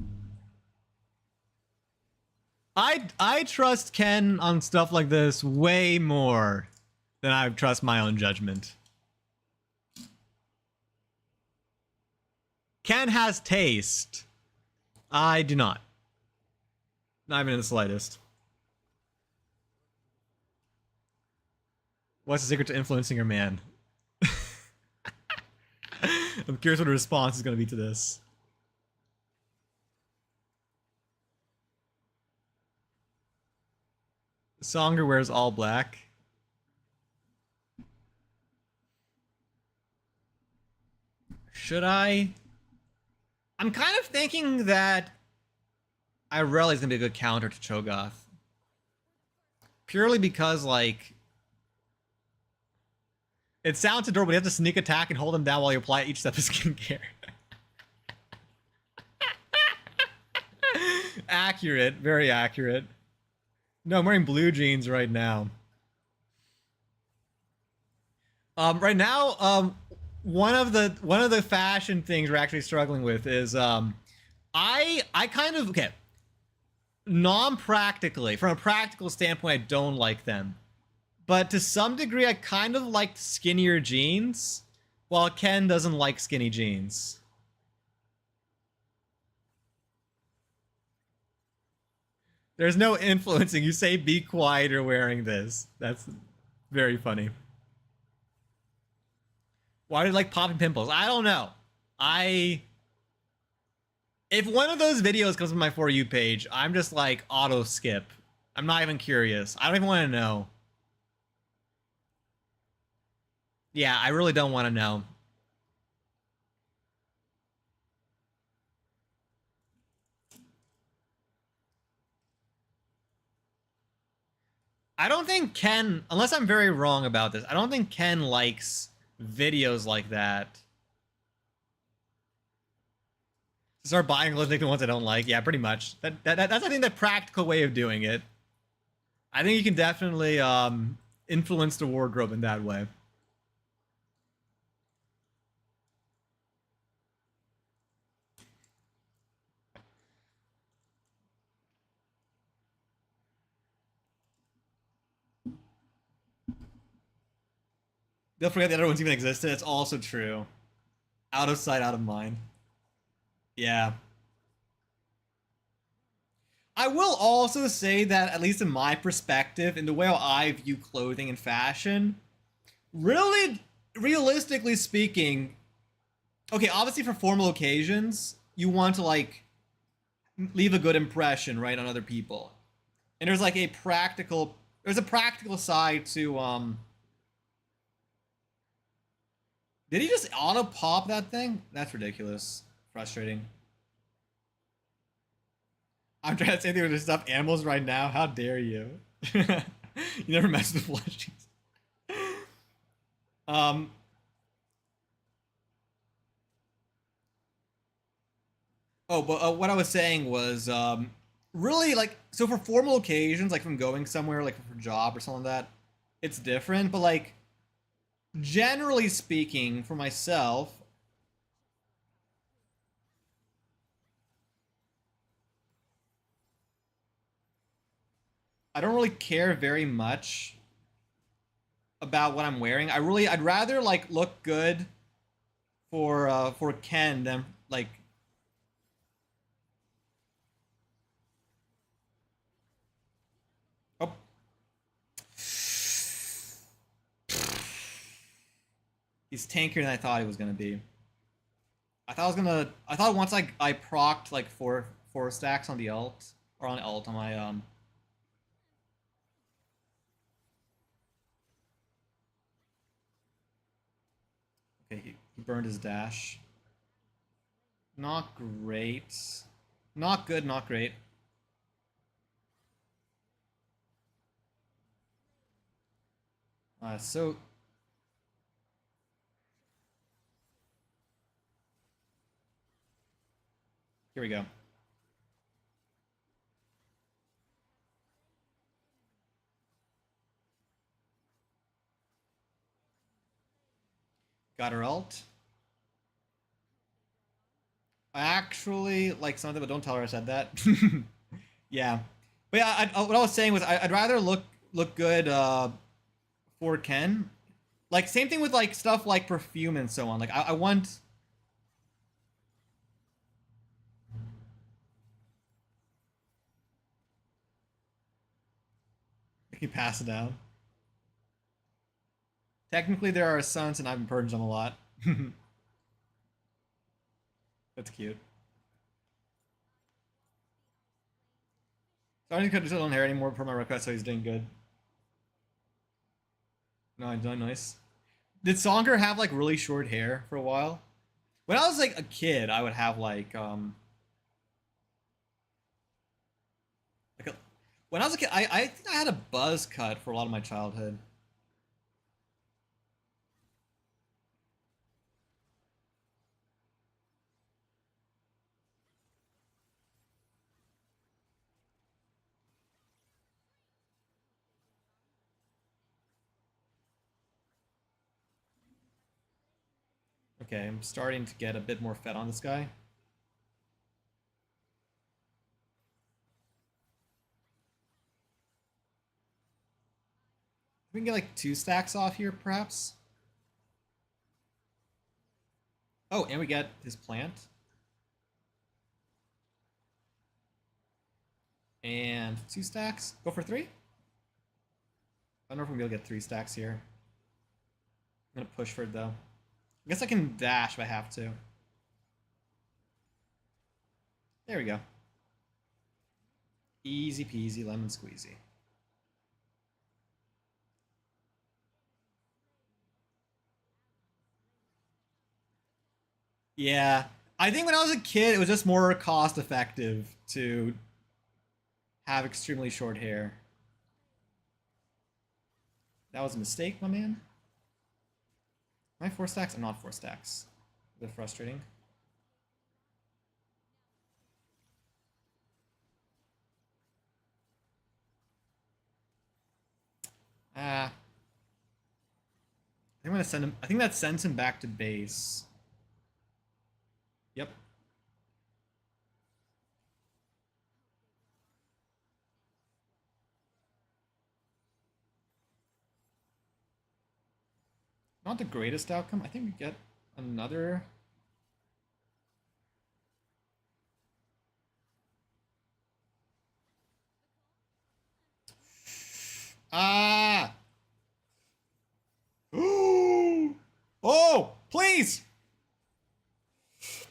I trust Ken on stuff like this way more than I trust my own judgment. Ken has taste. I do not. Not even in the slightest. What's the secret to influencing your man? I'm curious what the response is going to be to this. Songer wears all black. Should I? I'm kind of thinking that Irelia is going to be a good counter to Cho'Gath. Purely because, like, it sounds adorable. You have to sneak attack and hold him down while you apply each step of skincare. Accurate. Very accurate. No, I'm wearing blue jeans right now. Right now, one of the fashion things we're actually struggling with is I kind of, okay, non-practically, from a practical standpoint, I don't like them, but to some degree I kind of like skinnier jeans, while Ken doesn't like skinny jeans. There's no influencing. You say be quiet, you're wearing this. That's very funny. Why did like popping pimples? I don't know. If one of those videos comes on my For You page, I'm just like auto skip. I'm not even curious. I don't even want to know. Yeah, I really don't want to know. I don't think Ken, unless I'm very wrong about this, I don't think Ken likes videos like that. Start buying lipstick the ones I don't like. Yeah, pretty much. That's I think the practical way of doing it. I think you can definitely influence the wardrobe in that way. They'll forget the other ones even existed. It's also true. Out of sight, out of mind. Yeah. I will also say that, at least in my perspective, in the way I view clothing and fashion, really, realistically speaking, okay, obviously for formal occasions, you want to, like, leave a good impression, right, on other people. And there's, like, there's a practical side to, did he just auto-pop that thing? That's ridiculous. Frustrating. I'm trying to say things with stuffed animals right now. How dare you? You never mess with plushies. Um. Oh, but what I was saying was, really like so for formal occasions, like from going somewhere, like for a job or something like that, it's different. But like generally speaking, for myself, I don't really care very much about what I'm wearing. I'd rather like look good for Ken than like oh he's tankier than I thought he was gonna be. I thought once I procced like four stacks on the ult or on ult on my okay, he burned his dash. Not great. Not good, not great. So here we go. Got her ult. I actually like something, but don't tell her I said that. Yeah, but yeah, what I was saying was I'd rather look good for Ken. Like same thing with like stuff like perfume and so on. Like I want. I can pass it down. Technically, there are sons, and I've been purging them a lot. That's cute. So I didn't cut his own hair anymore per my request, so he's doing good. No, I'm doing nice. Did Songer have like really short hair for a while? When I was like a kid, I would have like a, when I was a kid, I think I had a buzz cut for a lot of my childhood. Okay, I'm starting to get a bit more fed on this guy. We can get like two stacks off here, perhaps. Oh, and we get his plant. And two stacks. Go for three? I don't know if we're gonna be able to get three stacks here. I'm gonna push for it though. I guess I can dash if I have to. There we go. Easy peasy lemon squeezy. Yeah. I think when I was a kid, it was just more cost effective to have extremely short hair. That was a mistake, my man. Am I four stacks? I'm not four stacks. A bit frustrating. Ah. I'm gonna send him. I think that sends him back to base. Yep. Not the greatest outcome. I think we get another. Ah! Oh, please!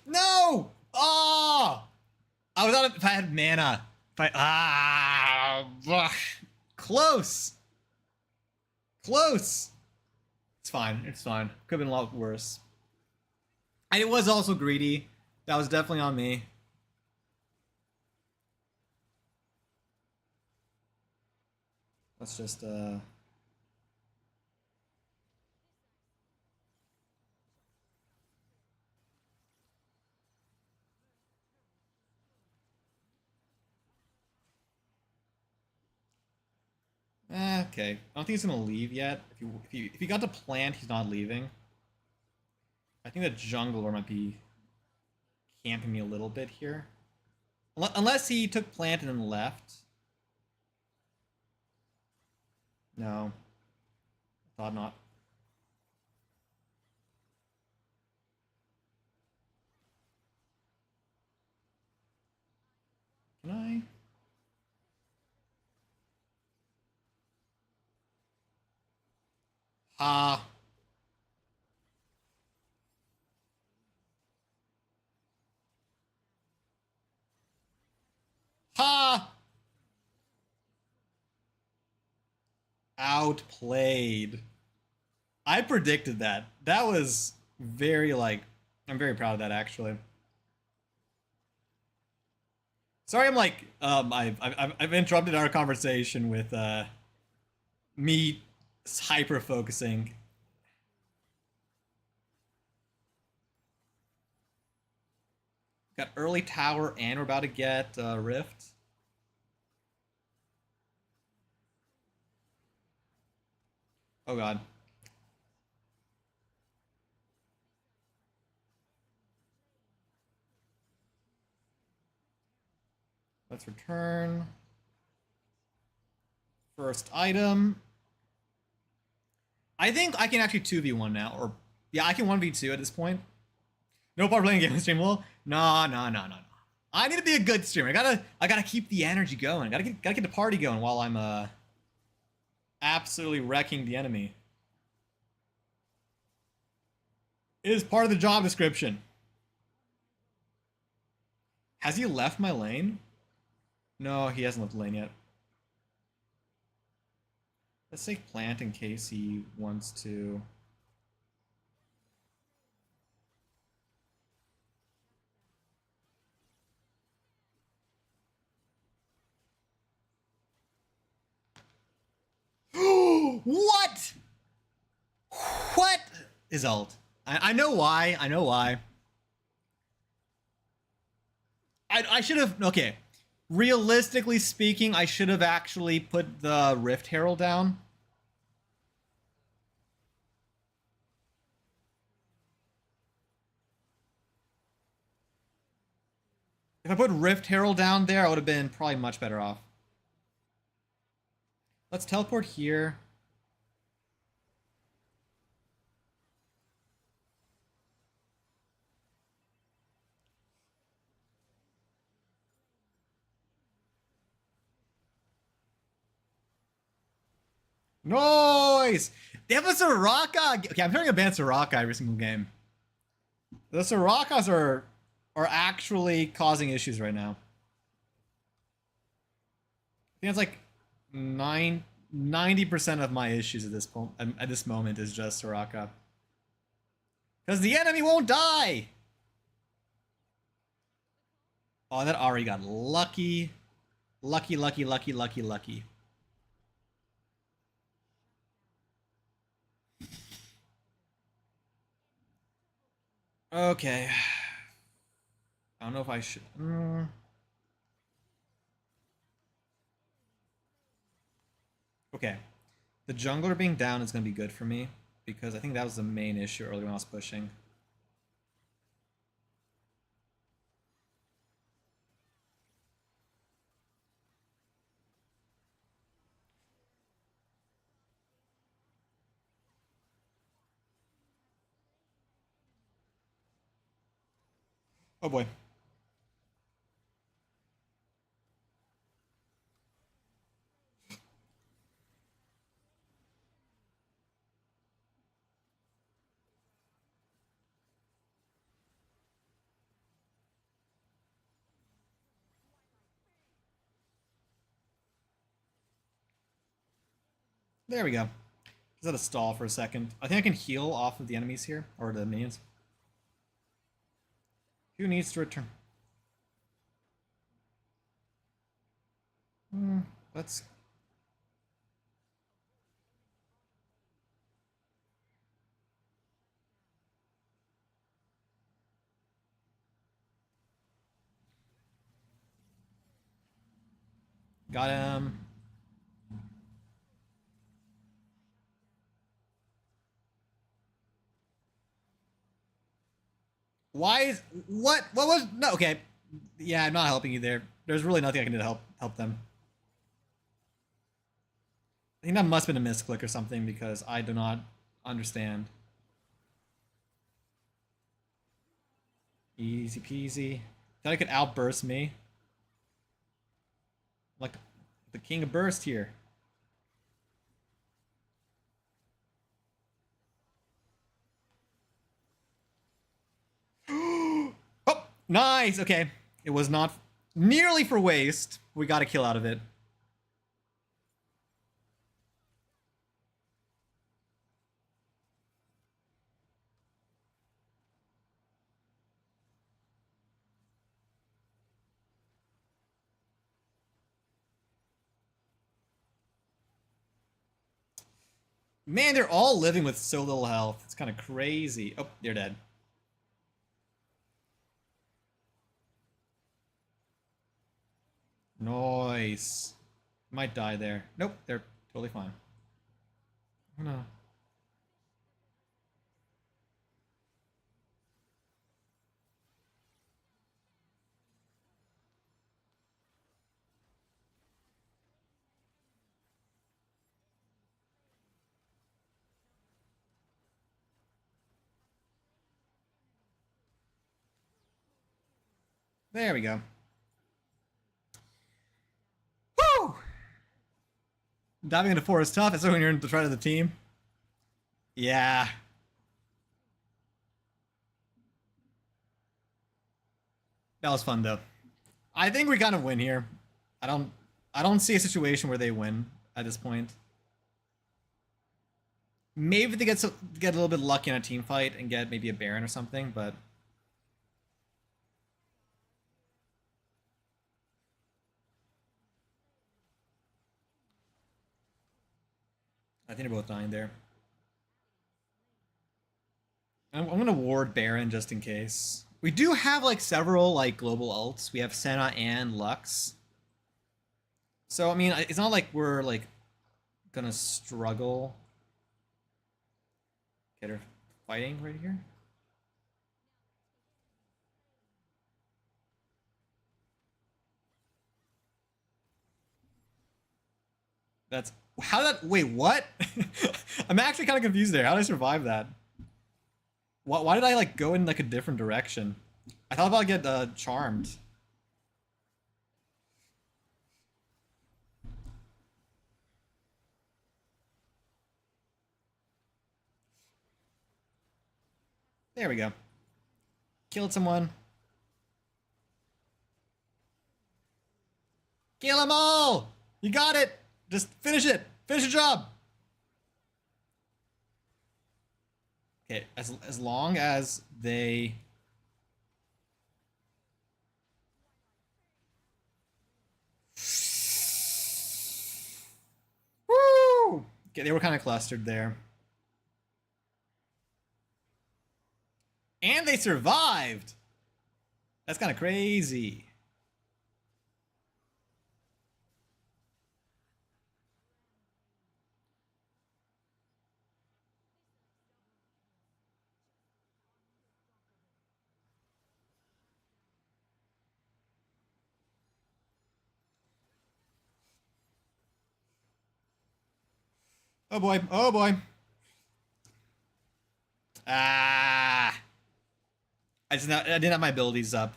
No! Ah! I was out if I had mana. If I ugh. Close. Close. It's fine. It's fine. Could have been a lot worse. And it was also greedy. That was definitely on me. Let's just okay. I don't think he's gonna leave yet. If he got to plant, he's not leaving. I think the jungler might be camping me a little bit here. Unless he took plant and then left. No. Thought not. Can I? Ha. Ha! Outplayed. I predicted that. That was very like I'm very proud of that actually. Sorry, I'm like I've interrupted our conversation with me hyper focusing. Got early tower and we're about to get rift. Oh god. Let's return. First item. I think I can actually 2v1 now. Or, yeah, I can 1v2 at this point. No part playing a game on stream. Well, no. I need to be a good streamer. I gotta keep the energy going. Gotta get the party going while I'm absolutely wrecking the enemy. It is part of the job description. Has he left my lane? No, he hasn't left the lane yet. Let's take plant in case he wants to. What? What is ult? I know why. I know why. I should have. Okay. Realistically speaking, I should have actually put the Rift Herald down. If I put Rift Herald down there, I would have been probably much better off. Let's teleport here. Noise! They have a Soraka! Okay, I'm turning a ban Soraka every single game. The Sorakas are actually causing issues right now. I think it's like 90% of my issues at this moment is just Soraka. Because the enemy won't die! Oh, that Ari got lucky. Lucky. Okay. I don't know if I should. Okay. The jungler being down is going to be good for me because I think that was the main issue earlier when I was pushing. Oh boy. There we go. Just had a stall for a second. I think I can heal off of the enemies here, or the minions. Who needs to return? Let's. Got him. Why is what was no okay? Yeah, I'm not helping you there. There's really nothing I can do to help them. I think that must have been a misclick or something because I do not understand. Easy peasy. Thought I could outburst me. Like the king of burst here. Oh, nice. Okay. It was not nearly for waste. We got a kill out of it. Man, they're all living with so little health. It's kind of crazy. Oh, they're dead. Nice. Might die there. Nope, they're totally fine. Oh no. There we go. Woo! Diving into 4 is tough, especially when you're in the front of the team. Yeah. That was fun though. I think we kind of win here. I don't I don't see a situation where they win at this point. Maybe they get a little bit lucky in a team fight and get maybe a Baron or something, but I think they're both dying there. I'm gonna ward Baron just in case. We do have like several like global ults. We have Senna and Lux. So I mean, it's not like we're like gonna struggle. Get her fighting right here. That's how that. Wait, what? I'm actually kind of confused there. How did I survive that? Why did I like go in like a different direction? I thought about get charmed. There we go. Killed someone. Kill them all! You got it! Just finish it! Finish the job! Okay, as long as they... Woo! Okay, they were kind of clustered there. And they survived! That's kind of crazy. Oh boy, oh boy. Ah! I didn't have my abilities up.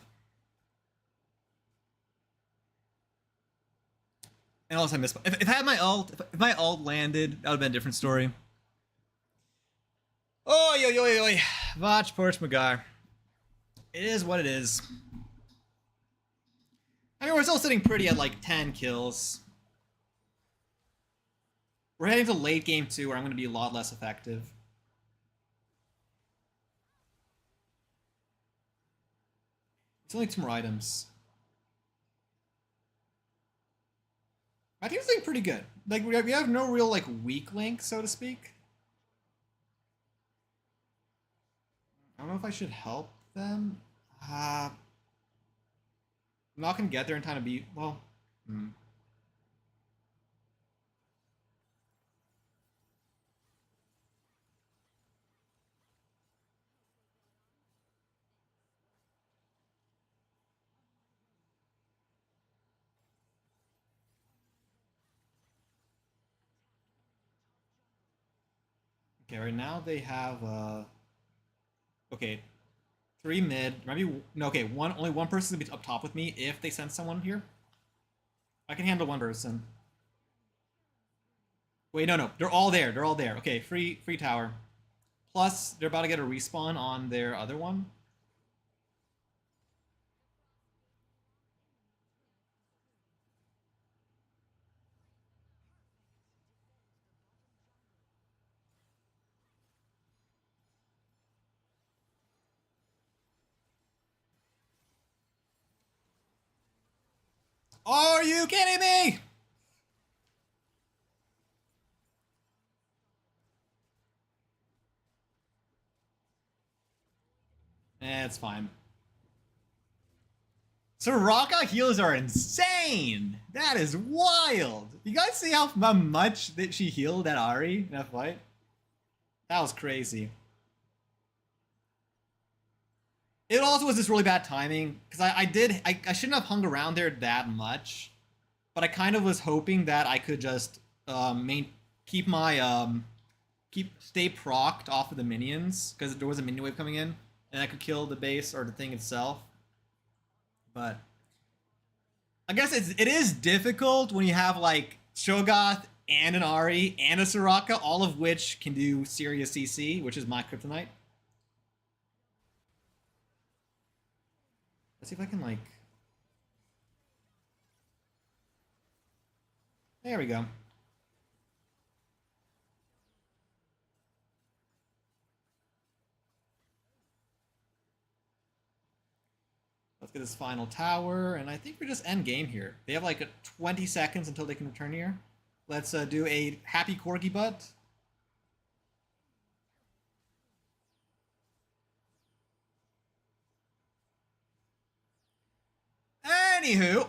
And also I missed. If I had my ult, if my ult landed, that would have been a different story. Oh, yo, yo, yo, yo. Vach Porch Magar. It is what it is. I mean, we're still sitting pretty at like 10 kills. We're heading to late game 2 where I'm going to be a lot less effective. It's only 2 more items. My team's doing pretty good. Like, we have no real, like, weak link, so to speak. I don't know if I should help them. I'm not going to get there in time to beat... Well... Okay, right now they have okay, three mid. Maybe no. Okay, only one person to be up top with me if they send someone here. I can handle one person. Wait, no, they're all there. They're all there. Okay, free tower. Plus, they're about to get a respawn on their other one. Are you kidding me? It's fine. Soraka heals are insane. That is wild. You guys see how much that she healed at Ari in that fight? That was crazy. It also was just really bad timing because I shouldn't have hung around there that much, but I kind of was hoping that I could just keep my stay procced off of the minions because there was a minion wave coming in and I could kill the base or the thing itself. But I guess it is difficult when you have like Shogoth and an Ari and a Soraka, all of which can do serious CC, which is my kryptonite. Let's see if I can like. There we go. Let's get this final tower, and I think we're just end game here. They have like 20 seconds until they can return here. Let's do a happy corgi butt. Anywho,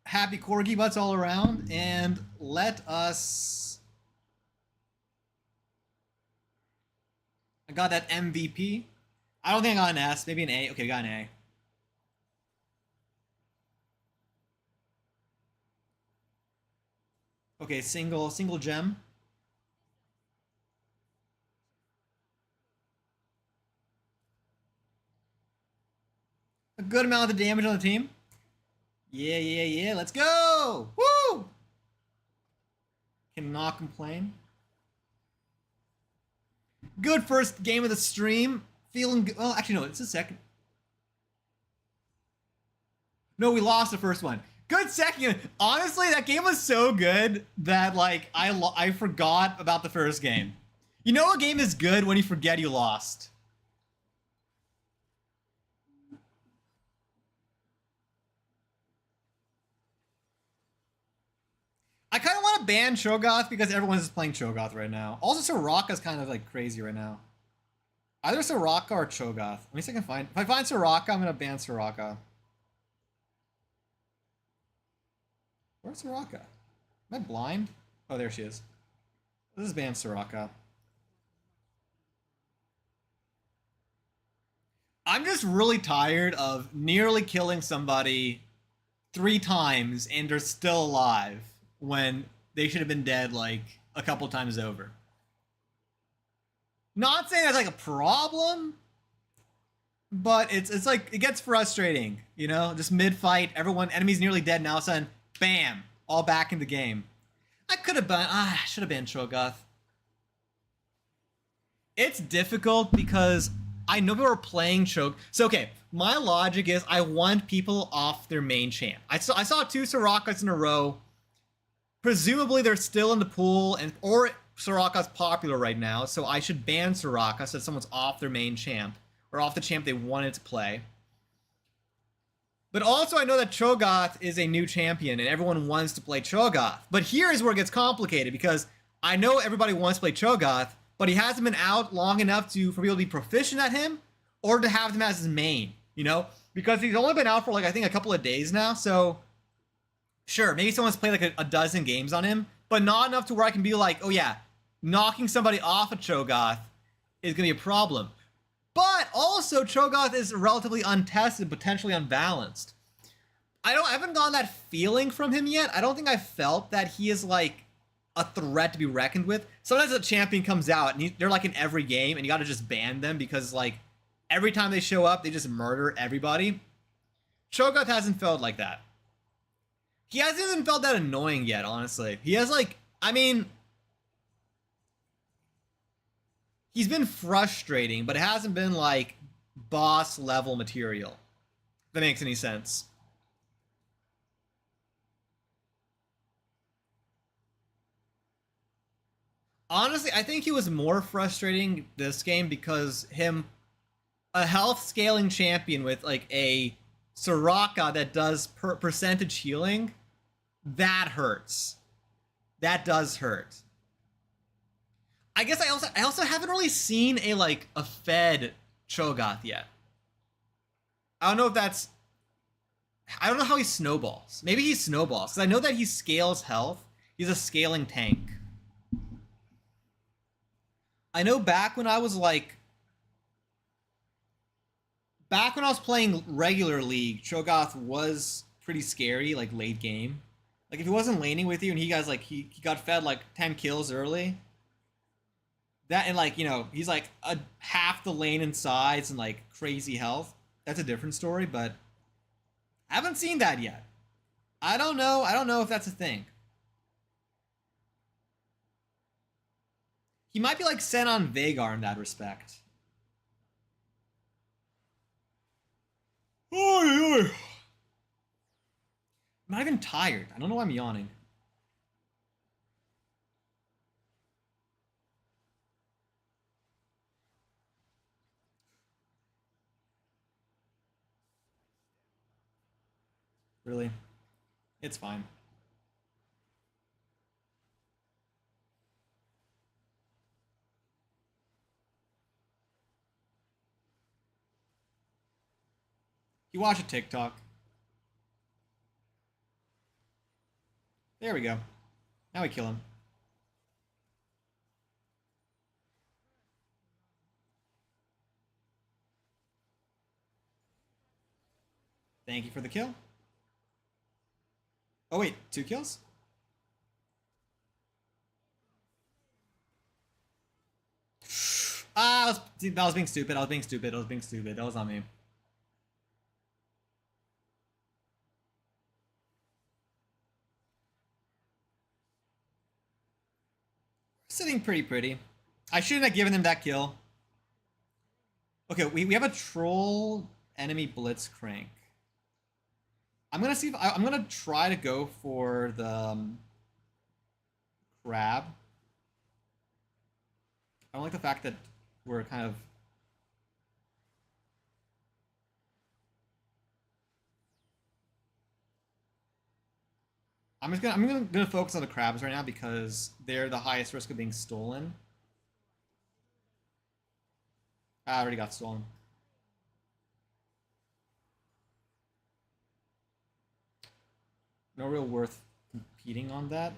happy corgi butts all around, and let us. I got that MVP. I don't think I got an S, maybe an A. Okay, got an A. Okay, single gem. A good amount of the damage on the team. Yeah. Let's go! Woo! Cannot complain. Good first game of the stream. Feeling good. Well, actually, no, it's the second. No, we lost the first one. Good second. Honestly, that game was so good that like I forgot about the first game. You know a game is good when you forget you lost. I kind of want to ban Cho'Gath because everyone's just playing Cho'Gath right now. Also, Soraka's kind of like crazy right now. Either Soraka or Cho'Gath. Let me see if I can find. If I find Soraka, I'm gonna ban Soraka. Where's Soraka? Am I blind? Oh, there she is. This is ban Soraka. I'm just really tired of nearly killing somebody 3 times and they're still alive when they should have been dead like a couple times over. Not saying that's like a problem, but it's like it gets frustrating, you know? Just mid-fight, enemy's nearly dead, now all of a sudden, bam, all back in the game. I could have been, I should have been Cho'Gath. It's difficult because I know people are playing Cho'Gath. So okay, my logic is I want people off their main champ. I saw 2 Sorakas in a row. Presumably they're still in the pool, or Soraka's popular right now, so I should ban Soraka so that someone's off their main champ, or off the champ they wanted to play. But also I know that Cho'Gath is a new champion, and everyone wants to play Cho'Gath. But here is where it gets complicated, because I know everybody wants to play Cho'Gath, but he hasn't been out long enough for people to be proficient at him, or to have him as his main, you know? Because he's only been out for like, I think a couple of days now, so sure, maybe someone's played like a dozen games on him, but not enough to where I can be like, oh yeah, knocking somebody off of Cho'Gath is going to be a problem. But also, Cho'Gath is relatively untested, potentially unbalanced. I haven't gotten that feeling from him yet. I don't think I felt that he is like a threat to be reckoned with. Sometimes a champion comes out and they're like in every game, and you got to just ban them because like every time they show up, they just murder everybody. Cho'Gath hasn't felt like that. He hasn't even felt that annoying yet, honestly. He has like, I mean, he's been frustrating, but it hasn't been like boss level material. If that makes any sense. Honestly, I think he was more frustrating this game because a health scaling champion with like a Soraka that does percentage healing, that hurts. That does hurt. I guess I also haven't really seen a like a fed Cho'Gath yet. I don't know if that's I don't know how he snowballs. Maybe he snowballs because I know that he scales health. He's a scaling tank. I know back when I was playing regular League, Cho'Gath was pretty scary, like late game. Like if he wasn't laning with you and he got fed like 10 kills early, that and like, he's like a half the lane in size and like crazy health. That's a different story, but I haven't seen that yet. I don't know. I don't know if that's a thing. He might be like sent on Vagar in that respect. I'm not even tired. I don't know why I'm yawning. Really? It's fine. You watch a TikTok. There we go. Now we kill him. Thank you for the kill. Oh wait, 2 kills? That was being stupid. I was being stupid. I was being stupid. That was on me. Sitting pretty. I shouldn't have given him that kill. Okay, we have a troll enemy blitzcrank. I'm gonna see if I'm gonna try to go for the crab. I don't like the fact that we're kind of. I'm gonna focus on the crabs right now because they're the highest risk of being stolen. I already got stolen. No real worth competing on that.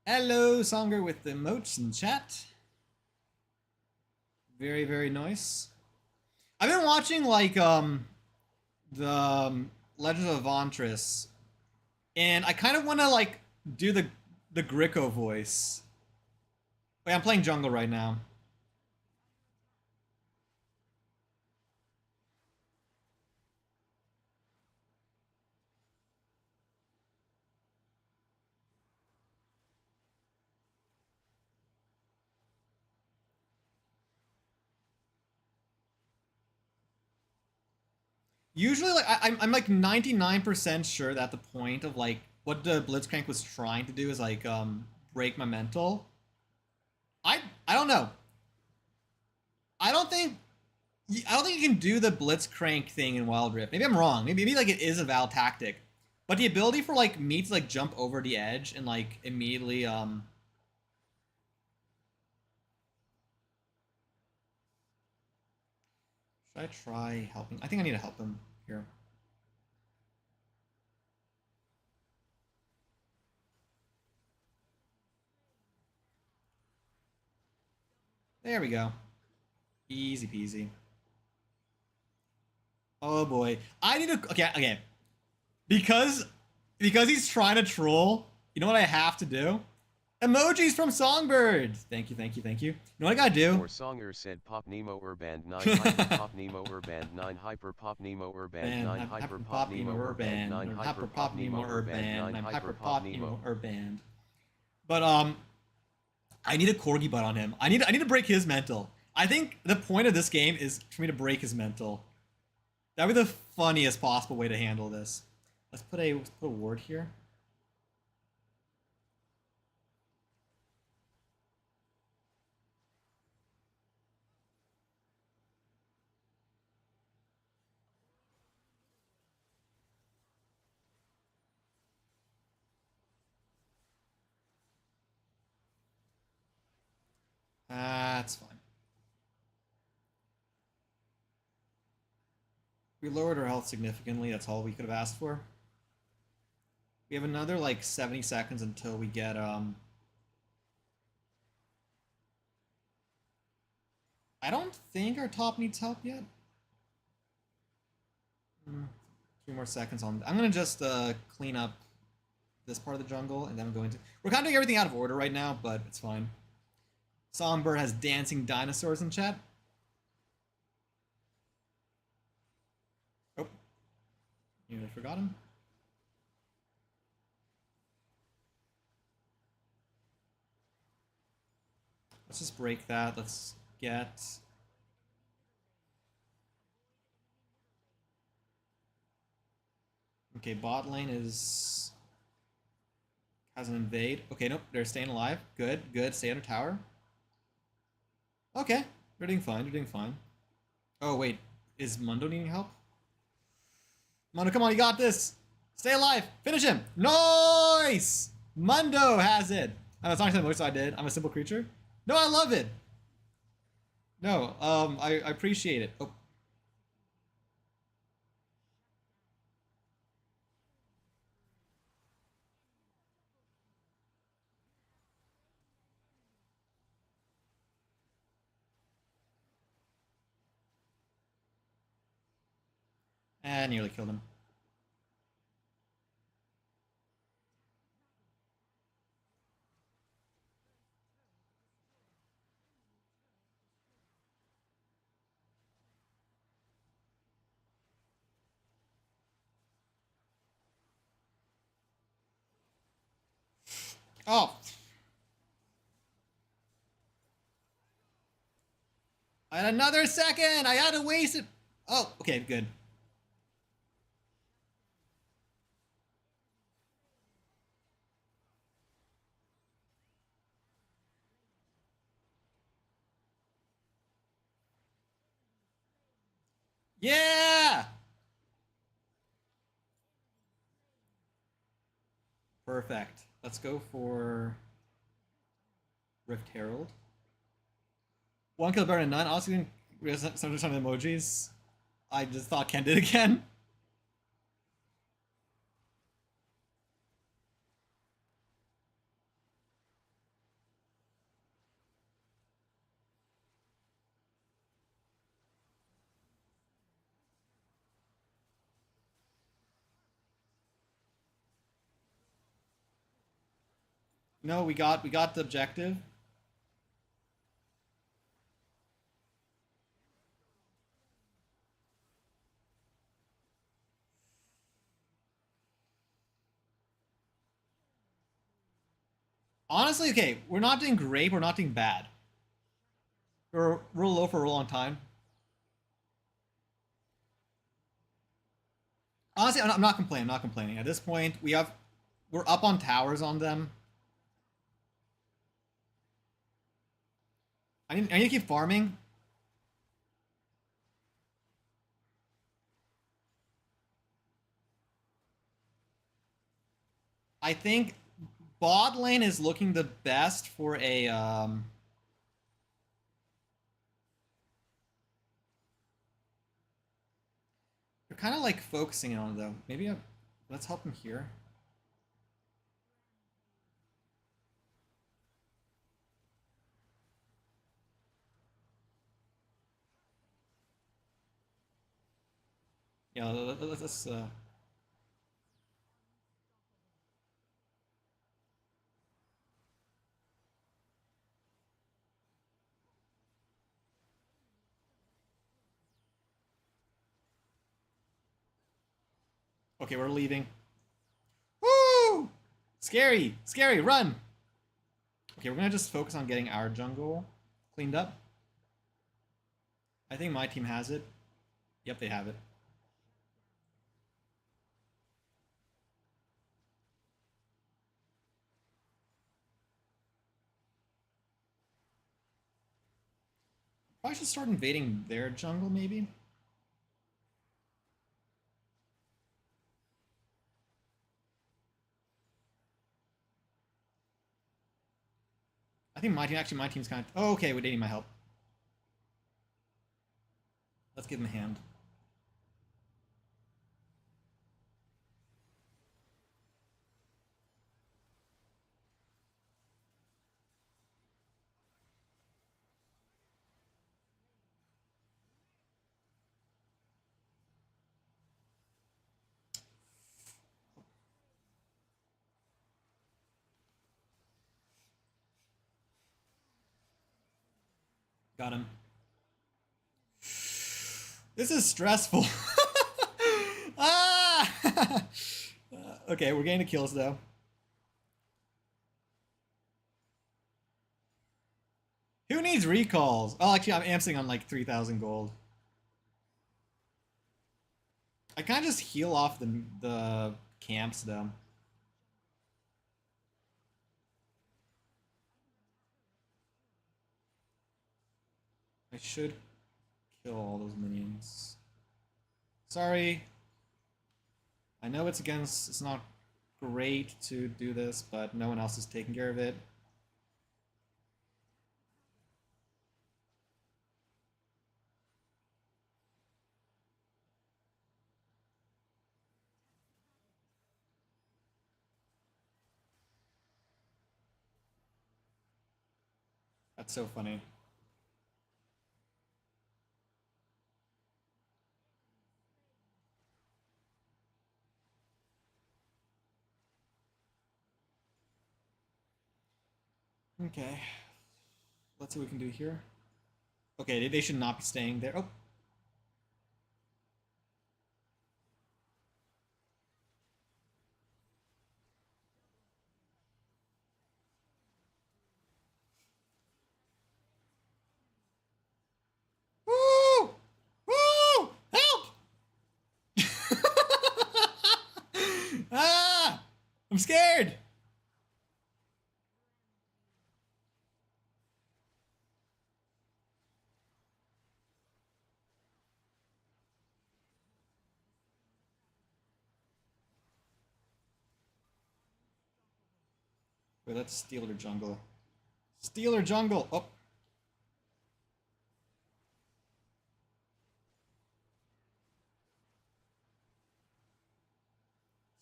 Hello, Songer with the emotes in chat. Very nice. I've been watching like the Legends of Avantris, and I kind of want to like do the Gricko voice. Wait, I'm playing jungle right now. Usually, like I'm like 99% sure that the point of like what the Blitzcrank was trying to do is like break my mental. I don't know. I don't think I don't think you can do the Blitzcrank thing in Wild Rift. Maybe I'm wrong. Maybe like it is a valid tactic, but the ability for like me to like jump over the edge and like immediately should I try helping? I think I need to help him here. There we go. Easy peasy. Oh boy. I need to okay. Because Because he's trying to troll. You know what I have to do? Emojis from Songbird. Thank you, thank you, thank you. You know what I gotta do? Or Songer said Pop Nemo Urband 9 Hyper Pop Nemo Urband 9 Hyper Pop Nemo Urband 9 I'm hyper Hyper Pop pop Nemo Nemo Urband Urband. 9 Or Hyper hyper Pop pop Nemo Nemo Urband Urband. 9 I'm hyper Hyper Pop pop Nemo Nemo. Urband. But I need a corgi butt on him. I need to break his mental. I think the point of this game is for me to break his mental. That'd be the funniest possible way to handle this. Let's put a ward here. That's fine. We lowered our health significantly. That's all we could have asked for. We have another like 70 seconds until we get I don't think our top needs help yet. 2 more seconds on. I'm gonna just clean up this part of the jungle, and then I'm going to. We're kind of doing everything out of order right now, but it's fine. Songbird has dancing dinosaurs in chat. Oh, you forgot him. Let's just break that. Let's get. Okay, bot lane has an invade. Okay, nope, they're staying alive. Good, good. Stay under tower. Okay, they're doing fine. They're doing fine. Oh wait, is Mundo needing help? Mundo, come on, you got this. Stay alive. Finish him. Nice. Mundo has it. I know it's not something most I did. I'm a simple creature. No, I love it. No, I appreciate it. Oh. And nearly killed him. Oh. I had another second. I had to waste it. Oh, okay, good. Yeah! Perfect. Let's go for Rift Herald. One kill better than none. Honestly, some of the emojis. I just thought Ken did again. No, we got the objective. Honestly, okay, we're not doing great. We're not doing bad. We're real low for a long time. Honestly, I'm not complaining. I'm not complaining. At this point, we're up on towers on them. I need to keep farming. I think bot lane is looking the best for a They're kind of like focusing on it though. Let's help him here. Yeah, let's Okay, we're leaving. Woo! Scary! Scary! Run! Okay, we're gonna just focus on getting our jungle cleaned up. I think my team has it. Yep, they have it. Probably should start invading their jungle, maybe. I think my team, actually, my team's kind of. Oh, okay, they need my help. Let's give them a hand. Got him. This is stressful. Ah! Okay, we're getting the kills though. Who needs recalls? Oh, actually, I'm amping on like 3,000 gold. I kind of just heal off the camps though. I should kill all those minions. Sorry. I know it's not great to do this, but no one else is taking care of it. That's so funny. Okay. Let's see what we can do here. Okay, they should not be staying there. Oh. Woo! Woo! Help! Ah! I'm scared! Wait, let's steal their jungle. Steal their jungle! Oh.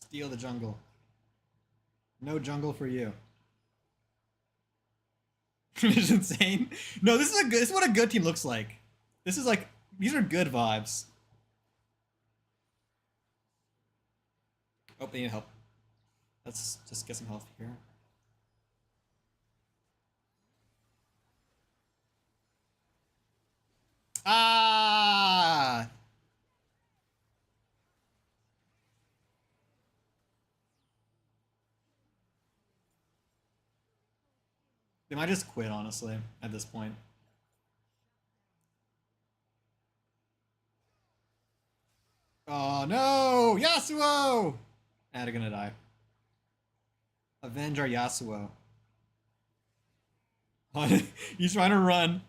Steal the jungle. No jungle for you. It's insane. No, this is what a good team looks like. This is like these are good vibes. Oh, they need help. Let's just get some health here. Ah! They might just quit, honestly, at this point. Oh no! Yasuo! Ah, they're gonna die. Avenge our Yasuo. He's trying to run.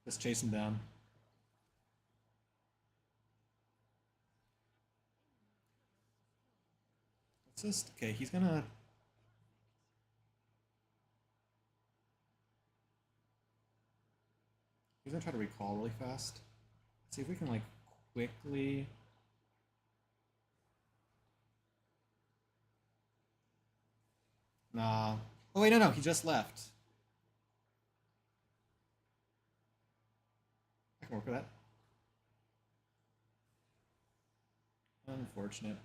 Just chase him down. Let's just okay. He's gonna try to recall really fast. Let's see if we can like quickly. Nah. Oh wait, no, he just left. I can work with that. Unfortunate.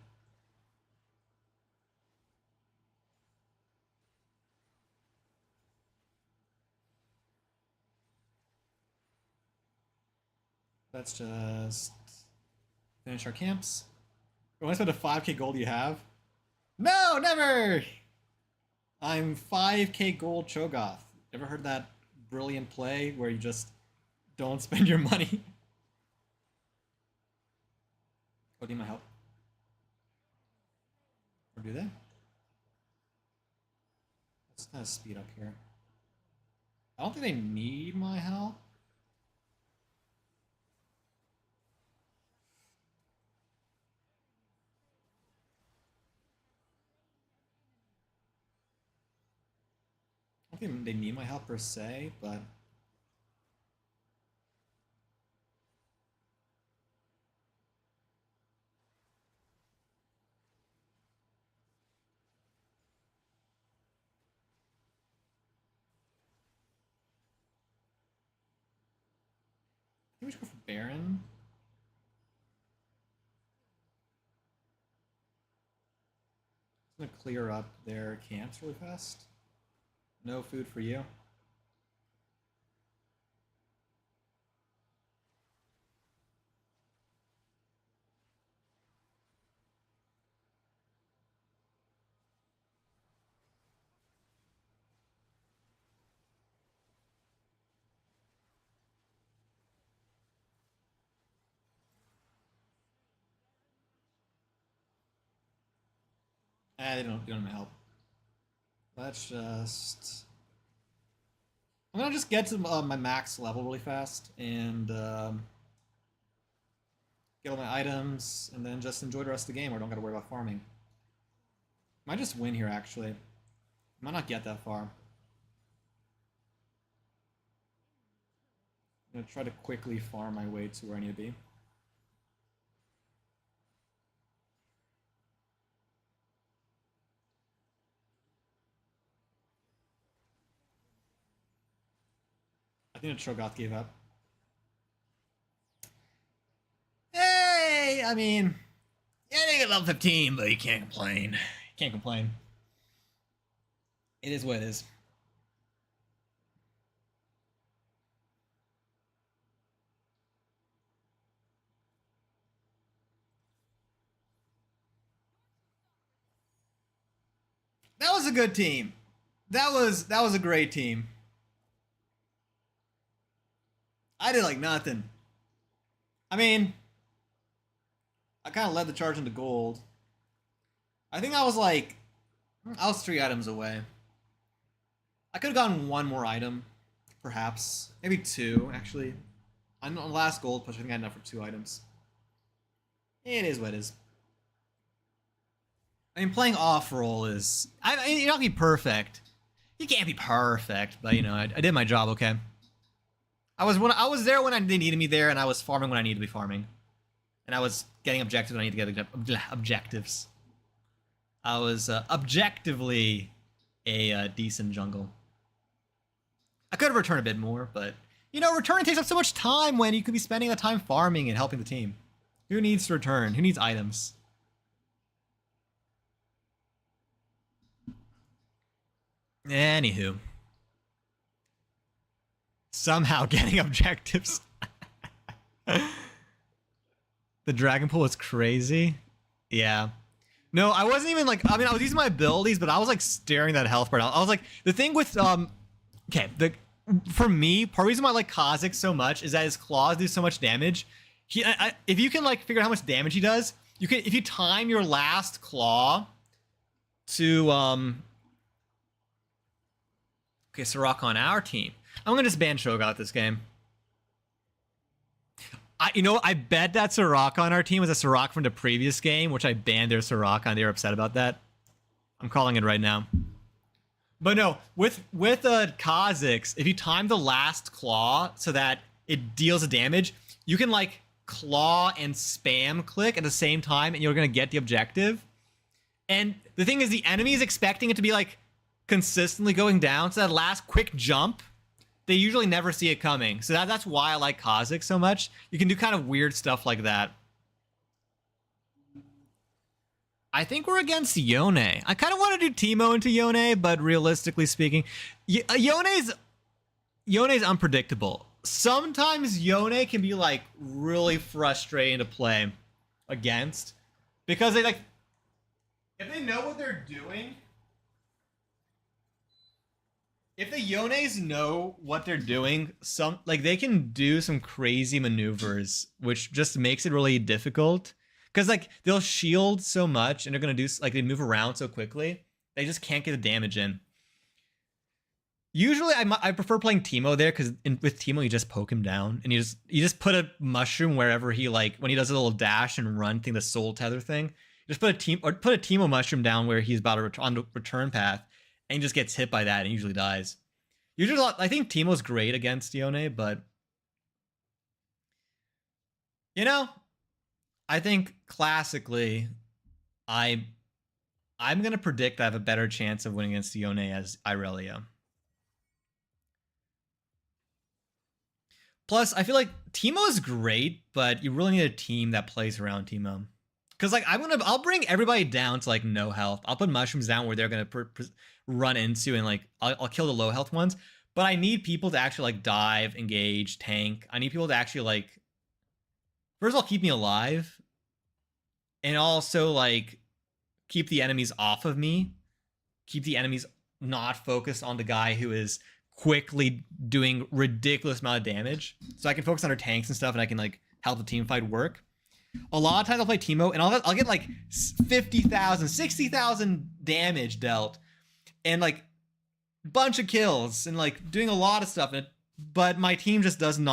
Let's just finish our camps. You want to spend a 5k gold you have? No, never! I'm 5k gold Cho'Gath. Ever heard that brilliant play where you just don't spend your money? Oh, do you need my help? Or do they? Let's kind of speed up here. I don't think they need my help. I don't think they need my help per se, but I think we should go for Baron. I'm gonna clear up their camps really fast. No food for you. They don't help. Let's just... I'm gonna just get to my max level really fast and get all my items and then just enjoy the rest of the game where I don't gotta worry about farming. Might just win here actually. Might not get that far. I'm gonna try to quickly farm my way to where I need to be. I think the Cho'Gath gave up. Hey, I mean, yeah, they get level 15, but you can't complain. You can't complain. It is what it is. That was a good team. That was a great team. I did like nothing. I mean, I kind of led the charge into gold. I think I was 3 items away. I could have gotten 1 more item, perhaps. Maybe 2, actually. On the last gold push, I think I had enough for 2 items. It is what it is. I mean, playing off-roll is... you're not gonna be perfect. You can't be perfect, but, you know, I did my job okay. I was there when they needed me there, and I was farming when I needed to be farming. And I was getting objectives when I needed to get objectives. I was objectively a decent jungle. I could have returned a bit more, but... You know, returning takes up so much time when you could be spending the time farming and helping the team. Who needs to return? Who needs items? Anywho. Somehow getting objectives. The dragon pool was crazy. Yeah. No, I wasn't even like, I mean, I was using my abilities, but I was like staring that health bar down. I was like, the thing with, okay, for me, part of the reason why I like Kha'Zix so much is that his claws do so much damage. If you can like figure out how much damage he does, you can, if you time your last claw to, okay, Sirach on our team. I'm gonna just ban Cho'Gath this game. I bet that Sirach on our team was a Sirach from the previous game, which I banned their Sirach on. They were upset about that. I'm calling it right now. But no, with Kha'Zix, if you time the last claw so that it deals a damage, you can like claw and spam click at the same time, and you're gonna get the objective. And the thing is, the enemy is expecting it to be like consistently going down, so that last quick jump, they usually never see it coming. So that's why I like Kha'Zix so much. You can do kind of weird stuff like that. I think we're against Yone. I kind of want to do Teemo into Yone, but realistically speaking, Yone's unpredictable. sometimes Yone can be like really frustrating to play against because they like if they know what they're doing, if the Yones know what they're doing, some like they can do some crazy maneuvers, which just makes it really difficult. Because like they'll shield so much, and they're gonna do like they move around so quickly, they just can't get the damage in. Usually, I prefer playing Teemo there because with Teemo you just poke him down, and you just put a mushroom wherever he like when he does a little dash and run thing, the soul tether thing. You just put a Teemo mushroom down where he's about to on the return path, and he just gets hit by that and usually dies. Usually, I think Teemo's great against Yone, but you know, I think classically, I I'm gonna predict I have a better chance of winning against Yone as Irelia. Plus, I feel like Teemo is great, but you really need a team that plays around Teemo. Because like I'll bring everybody down to like no health. I'll put mushrooms down where they're gonna run into, and like I'll kill the low health ones. But I need people to actually like dive, engage, tank. I need people to actually like first of all keep me alive, and also like keep the enemies off of me. Keep the enemies not focused on the guy who is quickly doing ridiculous amount of damage, so I can focus on our tanks and stuff, and I can like help the team fight work. A lot of times I'll play Teemo, and I'll get like 50,000, 60,000 damage dealt, and like bunch of kills, and like doing a lot of stuff. But my team just doesn't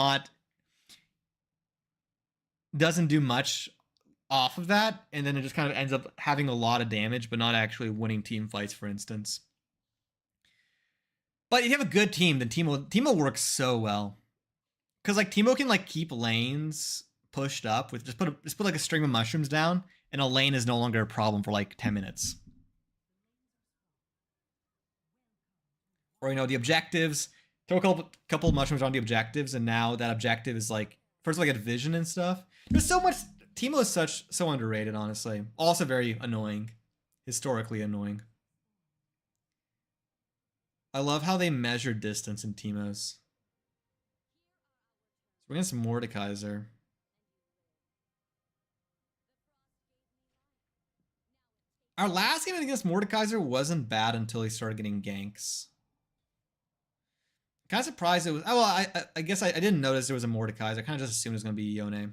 do much off of that, and then it just kind of ends up having a lot of damage, but not actually winning team fights, for instance. But if you have a good team, then Teemo works so well. Because like Teemo can like keep lanes pushed up with just put like a string of mushrooms down, and a lane is no longer a problem for like 10 minutes. Or the objectives, throw a couple of mushrooms on the objectives, and now that objective is like first of all get vision and stuff. There's so much. Teemo is so underrated, honestly. Also very annoying, historically annoying. I love how they measure distance in Teemos. So we're getting some Mordekaiser. Our last game against Mordekaiser wasn't bad until he started getting ganks. Kind of surprised it was. Oh, well, I guess I didn't notice there was a Mordekaiser. I kind of just assumed it was going to be Yone. I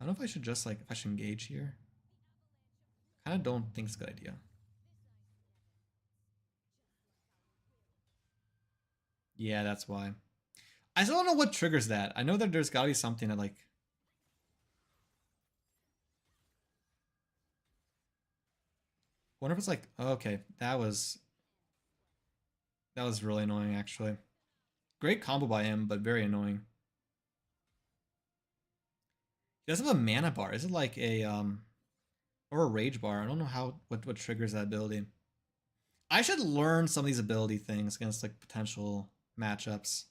don't know if I should just like, if I should engage here. I kind of don't think it's a good idea. Yeah, that's why. I still don't know what triggers that. I know that there's gotta be something that like... I wonder if it's like, oh, okay, that was really annoying, actually. Great combo by him, but very annoying. He doesn't have a mana bar. Is it like a or a rage bar? I don't know what triggers that ability. I should learn some of these ability things against like potential matchups.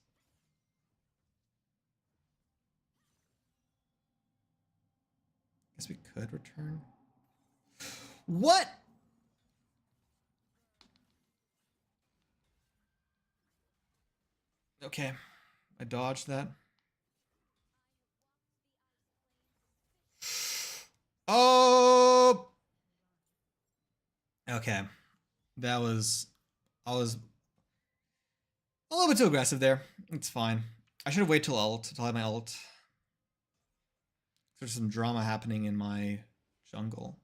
Guess we could return. What? Okay, I dodged that. Oh! Okay. I was a little bit too aggressive there. It's fine. I should have waited till I had my ult. There's some drama happening in my jungle.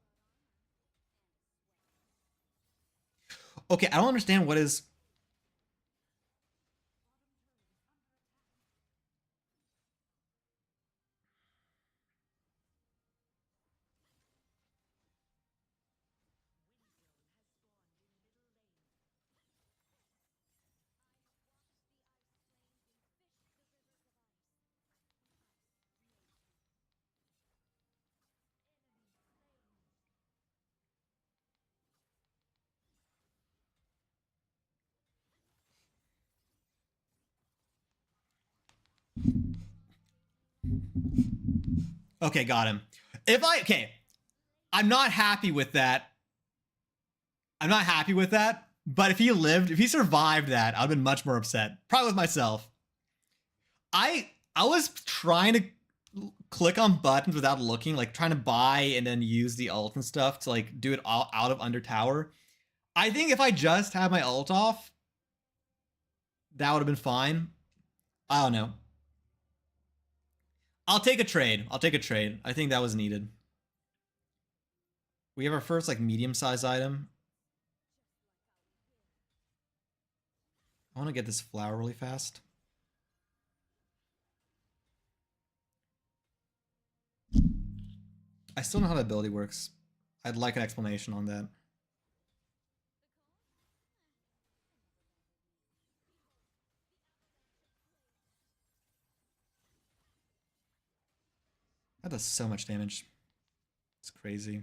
Okay, I don't understand what is... Okay, got him. Okay, I'm not happy with that. I'm not happy with that. But if he survived that, I'd have been much more upset. Probably with myself. I was trying to click on buttons without looking, like trying to buy and then use the ult and stuff to like do it all out of under tower. I think if I just had my ult off, that would have been fine. I don't know. I'll take a trade. I'll take a trade. I think that was needed. We have our first like medium-sized item. I want to get this flower really fast. I still know how that ability works. I'd like an explanation on that. That does so much damage. It's crazy.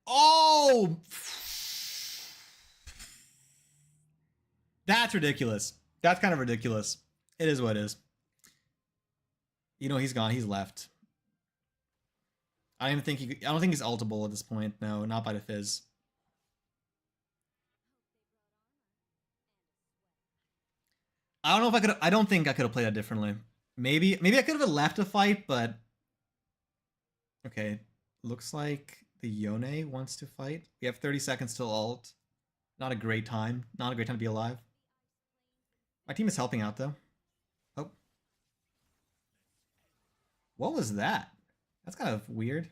Oh! That's ridiculous. That's kind of ridiculous. It is what it is. You know, he's gone. He's left. I don't think he's ultable at this point. No, not by the fizz. I don't know if I could. I don't think I could have played that differently. Maybe I could have left a fight, but okay. Looks like the Yone wants to fight. We have 30 seconds till ult. Not a great time. Not a great time to be alive. My team is helping out though. Oh. What was that? That's kind of weird.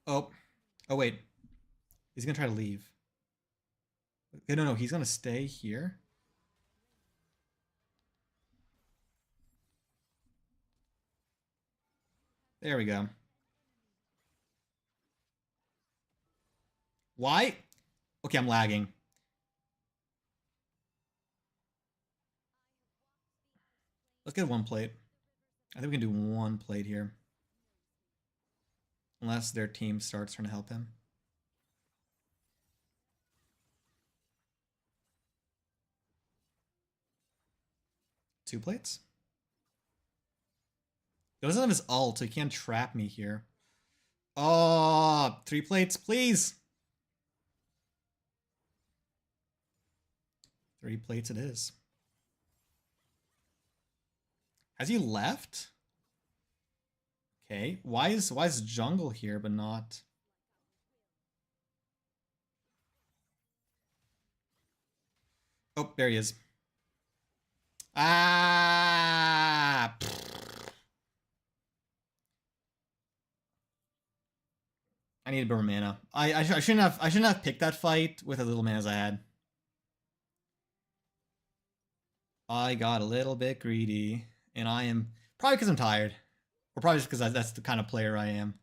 Oh. Oh wait. He's gonna try to leave. Okay, no, he's gonna stay here. There we go. Why? Okay, I'm lagging. Let's get one plate. I think we can do one plate here. Unless their team starts trying to help him. Two plates? He doesn't have his ult, so he can't trap me here. Oh, 3 plates, please. 3 plates it is. Has he left? Okay, why is jungle here but not? Oh, there he is. Ah! I need a bit more mana. I shouldn't have picked that fight with as little mana as I had. I got a little bit greedy, and I am probably because I'm tired, or probably just because that's the kind of player I am.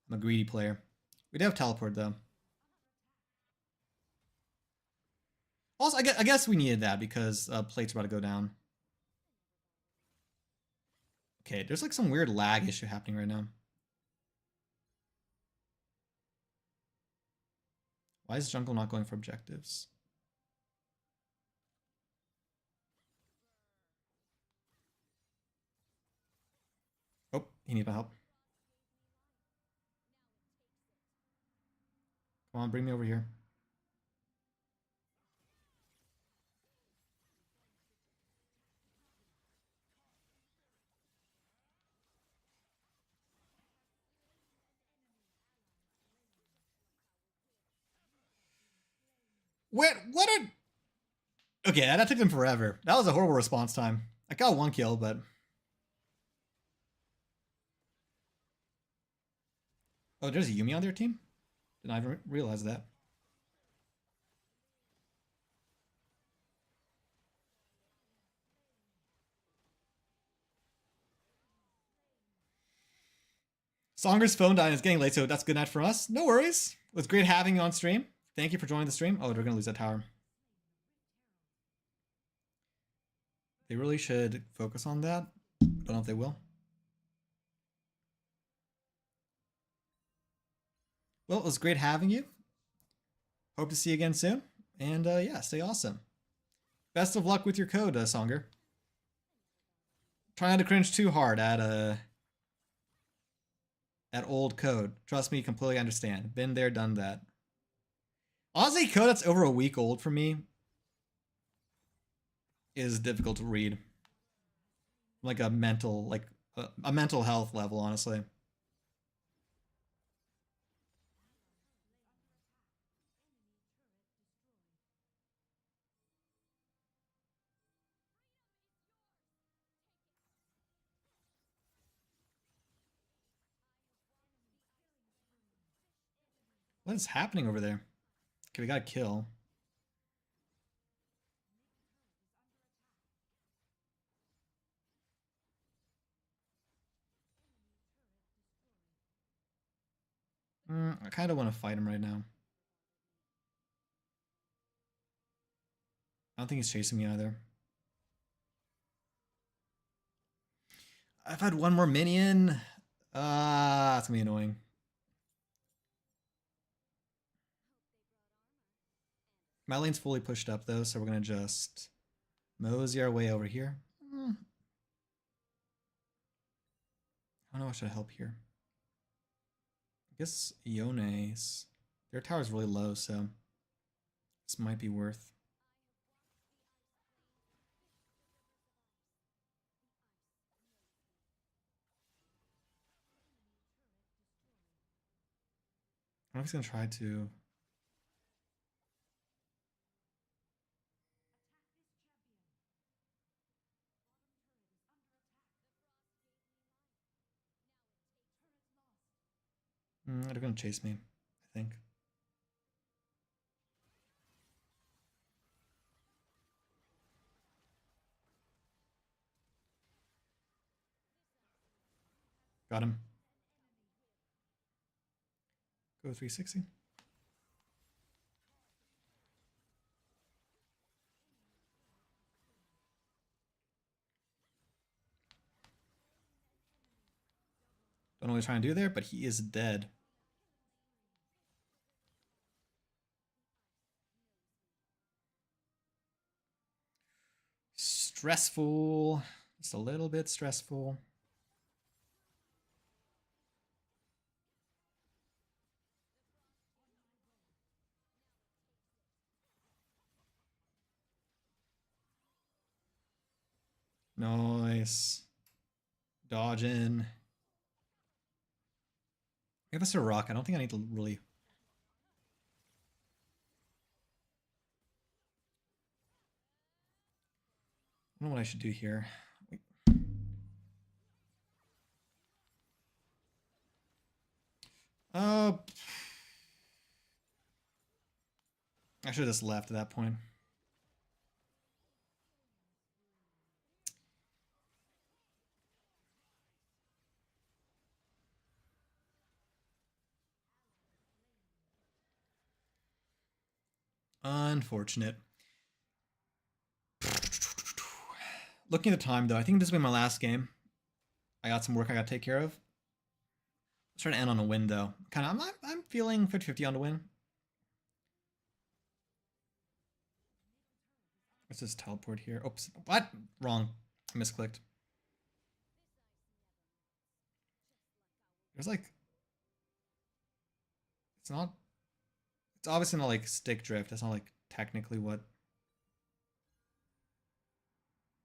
I'm a greedy player. We do have teleport though. Also, I guess we needed that because plates are about to go down. Okay, there's like some weird lag issue happening right now. Why is jungle not going for objectives? Oh, he needs my help. Come on, bring me over here. What a... Okay, that took them forever. That was a horrible response time. I got 1 kill, but... Oh, there's a Yumi on their team? Didn't even realize that. Songer's phone died and it's getting late, so that's good night for us. No worries. It was great having you on stream. Thank you for joining the stream. Oh, they're going to lose that tower. They really should focus on that. Don't know if they will. Well, it was great having you. Hope to see you again soon. And yeah, stay awesome. Best of luck with your code, Songer. Try not to cringe too hard at old code. Trust me, completely understand. Been there, done that. Honestly, code that's over a week old for me is difficult to read. Like a mental, like a mental health level, honestly. What is happening over there? Okay, we got a kill. I kind of want to fight him right now. I don't think he's chasing me either. I've had one more minion. That's gonna be annoying. My lane's fully pushed up though, so we're gonna just mosey our way over here. I don't know what should help here. I guess Yone's. Their tower's really low, so this might be worth. I don't know if he's gonna try to. They're gonna chase me, I think. Got him. Go 360. Don't know what he's trying to do there, but he is dead. Stressful. Just a little bit stressful. Nice. Dodging. Give us a rock. I don't think I need to really. I don't know what I should do here. Uh, I should have just left at that point. Unfortunate. Looking at the time, though, I think this will be my last game. I got some work I got to take care of. Let's try to end on a win, though. Kind of, I'm feeling 50-50 on the win. Let's just teleport here. Oops, what? Wrong. I misclicked. There's like, it's not. It's obviously not like stick drift. That's not like technically what.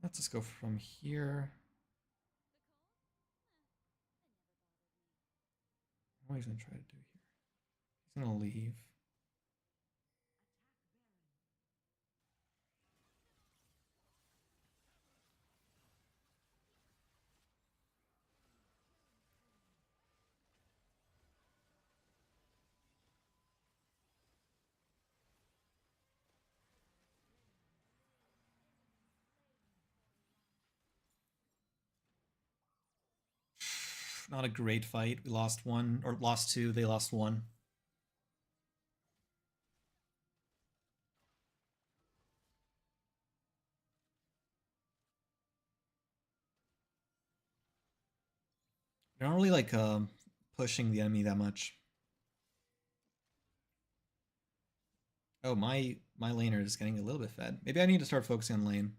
Let's just go from here. What he's gonna try to do here? He's gonna leave. Not a great fight. We lost one, or lost two. They lost one. They're not really like pushing the enemy that much. Oh, my laner is getting a little bit fed. Maybe I need to start focusing on lane.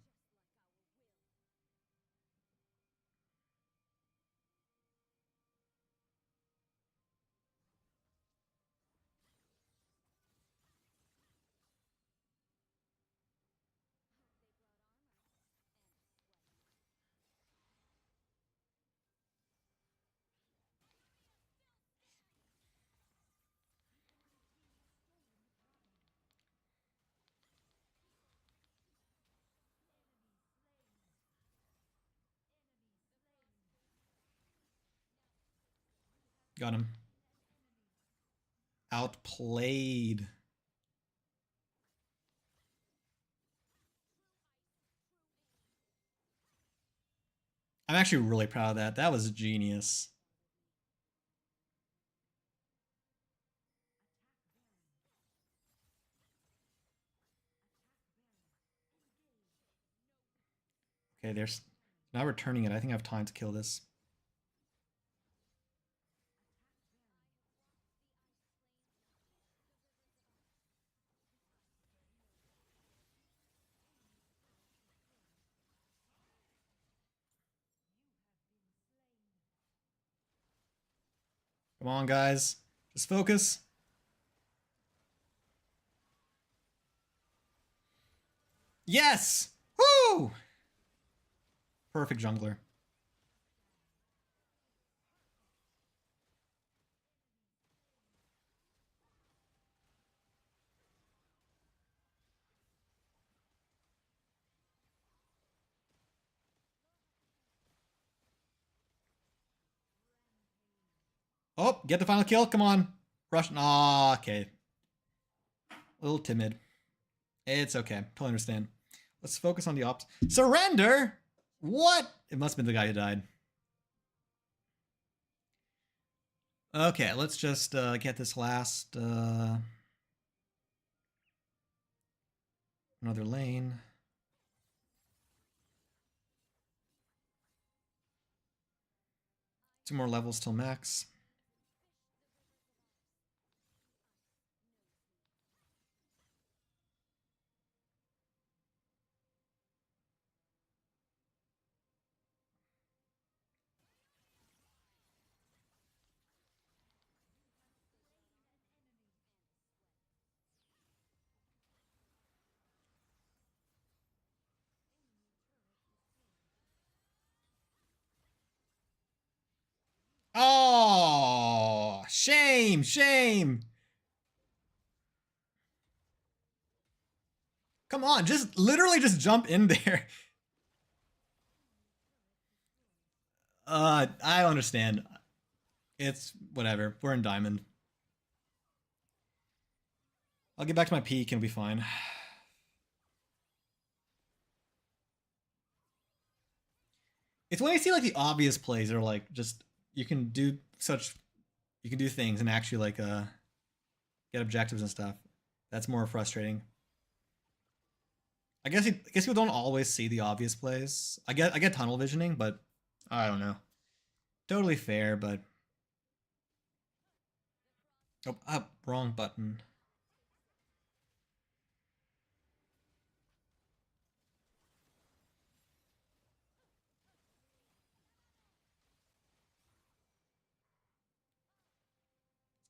Got him. Outplayed. I'm actually really proud of that. That was genius. Okay, there's now returning it. I think I have time to kill this. Come on, guys. Just focus. Yes! Woo! Perfect jungler. Oh, get the final kill. Come on. Rush. Ah, okay. A little timid. It's okay. Totally understand. Let's focus on the ops. Surrender? What? It must have been the guy who died. Okay, let's just get this last another lane. Two more levels till max. Oh, shame, shame. Come on, just literally just jump in there. I understand. It's whatever. We're in diamond. I'll get back to my peak and it'll be fine. It's when I see like the obvious plays that are like just you can do such you can do things and actually like get objectives and stuff. That's more frustrating. I guess people don't always see the obvious plays. I get tunnel visioning, but I don't know. Totally fair, but oh, wrong button.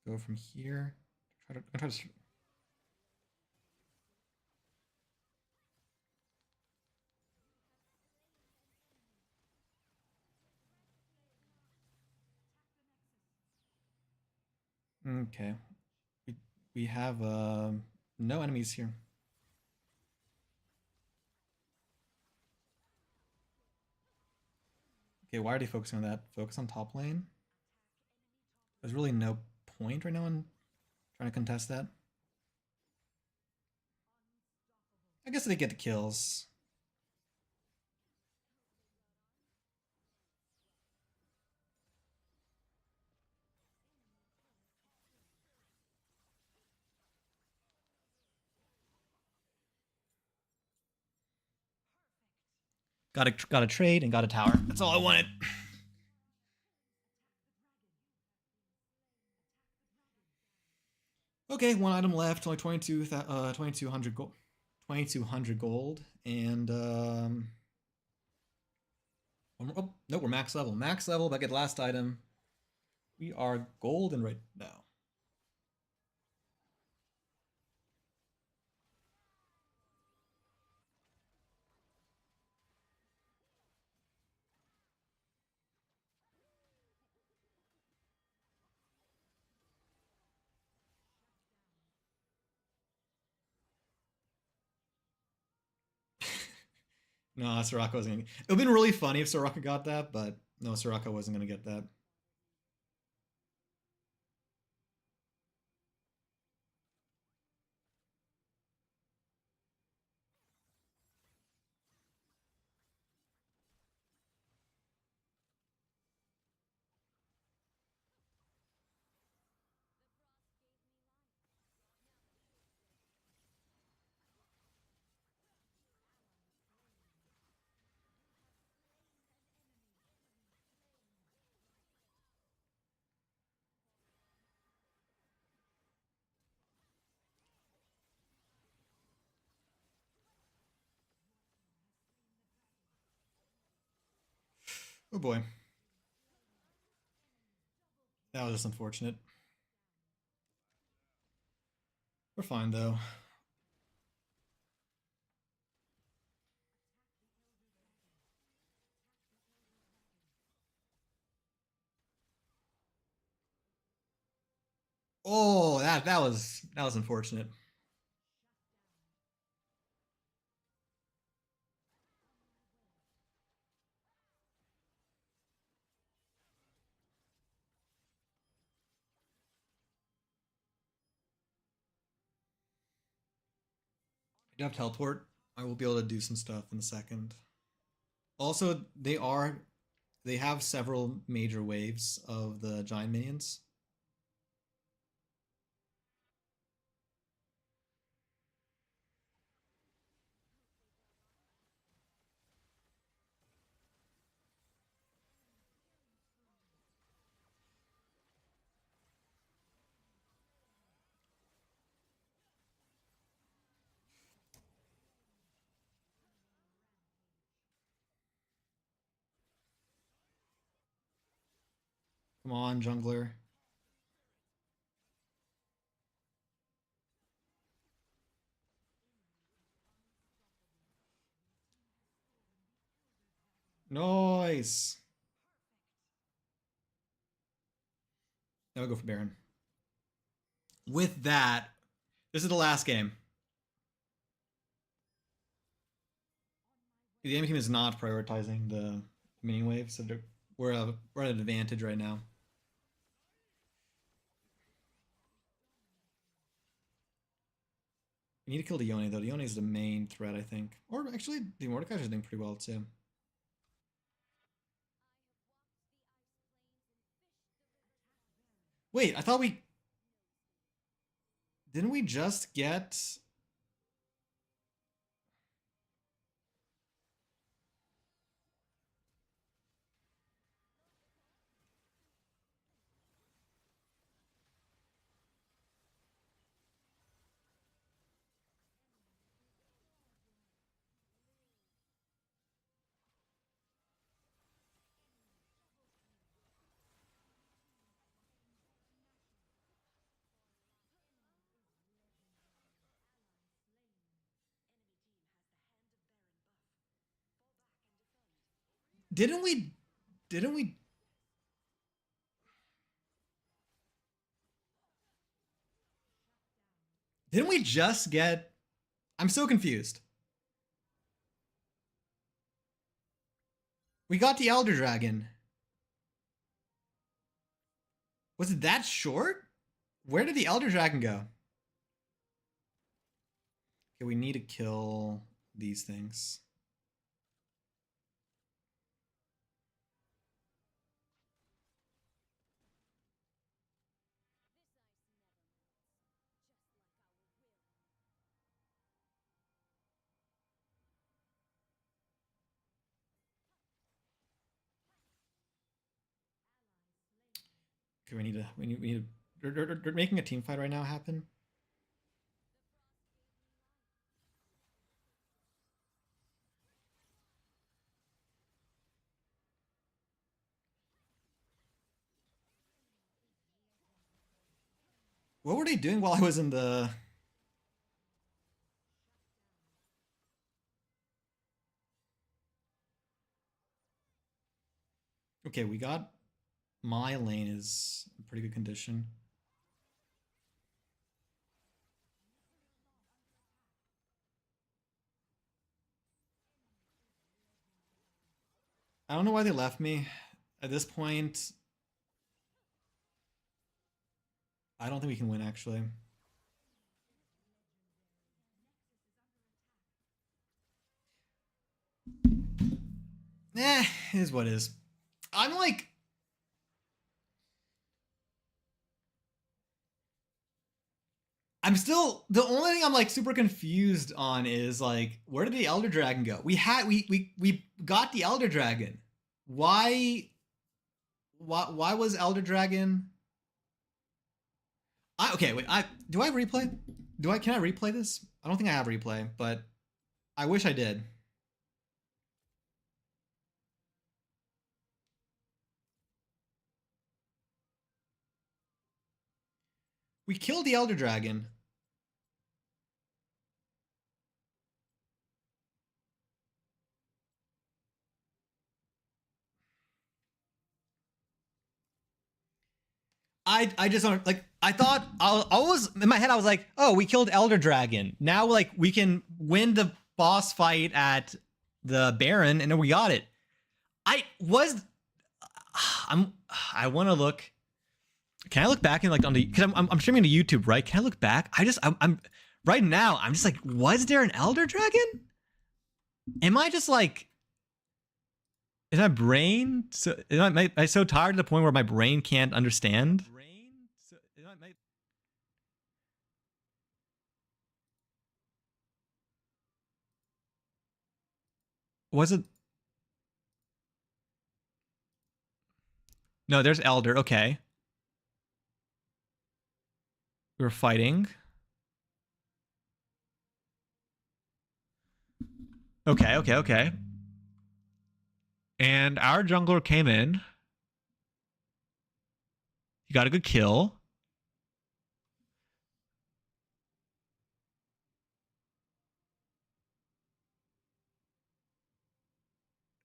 Let's go from here. Try to. Okay, we we have no enemies here. Okay, why are they focusing on that? Focus on top lane. There's really no point right now in trying to contest that. I guess they get the kills. Got a trade and got a tower. That's all I wanted. Okay, one item left. Only 2200 gold. 2200 gold and oh no, we're max level. Max level. But I get last item. We are golden right now. No, Soraka wasn't gonna. It would have been really funny if Soraka got that, but no, Soraka wasn't gonna get that. Oh boy. That was just unfortunate. We're fine though. Oh, that was unfortunate. I do have teleport. I will be able to do some stuff in a second. Also, they have several major waves of the giant minions. Come on, jungler. Nice. Now we go for Baron. With that, this is the last game. The enemy team is not prioritizing the minion wave, so we're at an advantage right now. We need to kill the Yone though. The Yone is the main threat, I think. Or actually, the Mordekaiser is doing pretty well too. Wait, I thought we didn't we just get. Didn't we? Didn't we? Didn't we just get? I'm so confused. We got the Elder Dragon. Was it that short? Where did the Elder Dragon go? Okay, we need to kill these things. Okay, we need they're making a team fight right now happen. What were they doing while I was in the? Okay, we got my lane is in pretty good condition. I don't know why they left me. At this point, I don't think we can win actually. Eh, it is what it is. I'm like I'm still the only thing I'm like super confused on is like where did the Elder Dragon go? We got the Elder Dragon. Why was Elder Dragon? Okay, wait. I do I have replay? Can I replay this? I don't think I have replay, but I wish I did. We killed the Elder Dragon. I just don't like. I thought I was in my head. I was like, oh, we killed Elder Dragon. Now like we can win the boss fight at the Baron, and then we got it. I want to look. Can I look back and like on the because I'm streaming to YouTube, right? Can I look back? I'm right now. I'm just like, was there an Elder Dragon? Am I just like? Is my brain so? Am I so tired to the point where my brain can't understand? Was it? No, there's Elder. Okay. We were fighting. Okay. And our jungler came in. He got a good kill.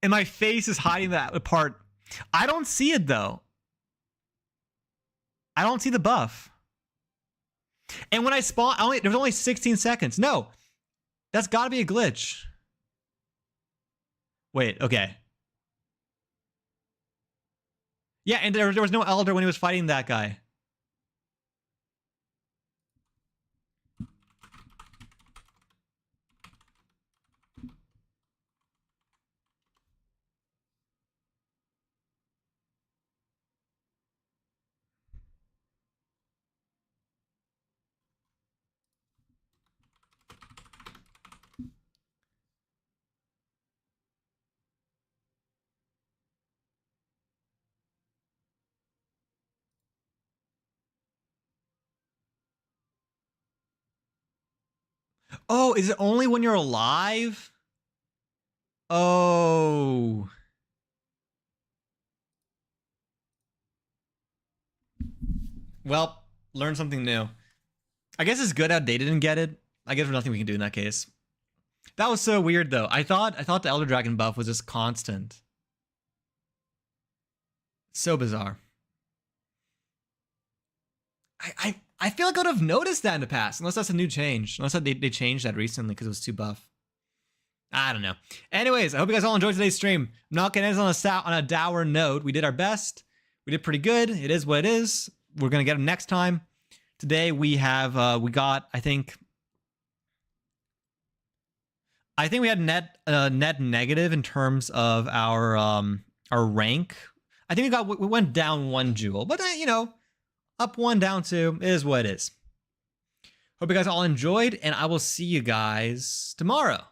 And my face is hiding that part. I don't see it though. I don't see the buff. And when I spawn, there was only 16 seconds. No, that's got to be a glitch. Wait, okay. Yeah, and there was no Elder when he was fighting that guy. Oh, is it only when you're alive? Oh. Well, learn something new. I guess it's good how they didn't get it. I guess there's nothing we can do in that case. That was so weird though. I thought the Elder Dragon buff was just constant. So bizarre. I feel like I would have noticed that in the past, unless that's a new change. Unless they changed that recently because it was too buff. I don't know. Anyways, I hope you guys all enjoyed today's stream. I'm not gonna end on a dour note. We did our best. We did pretty good. It is what it is. We're gonna get them next time. Today we have we got I think we had net negative in terms of our rank. I think we went down 1 jewel, but you know, up 1, down 2 is what it is. Hope you guys all enjoyed, and I will see you guys tomorrow.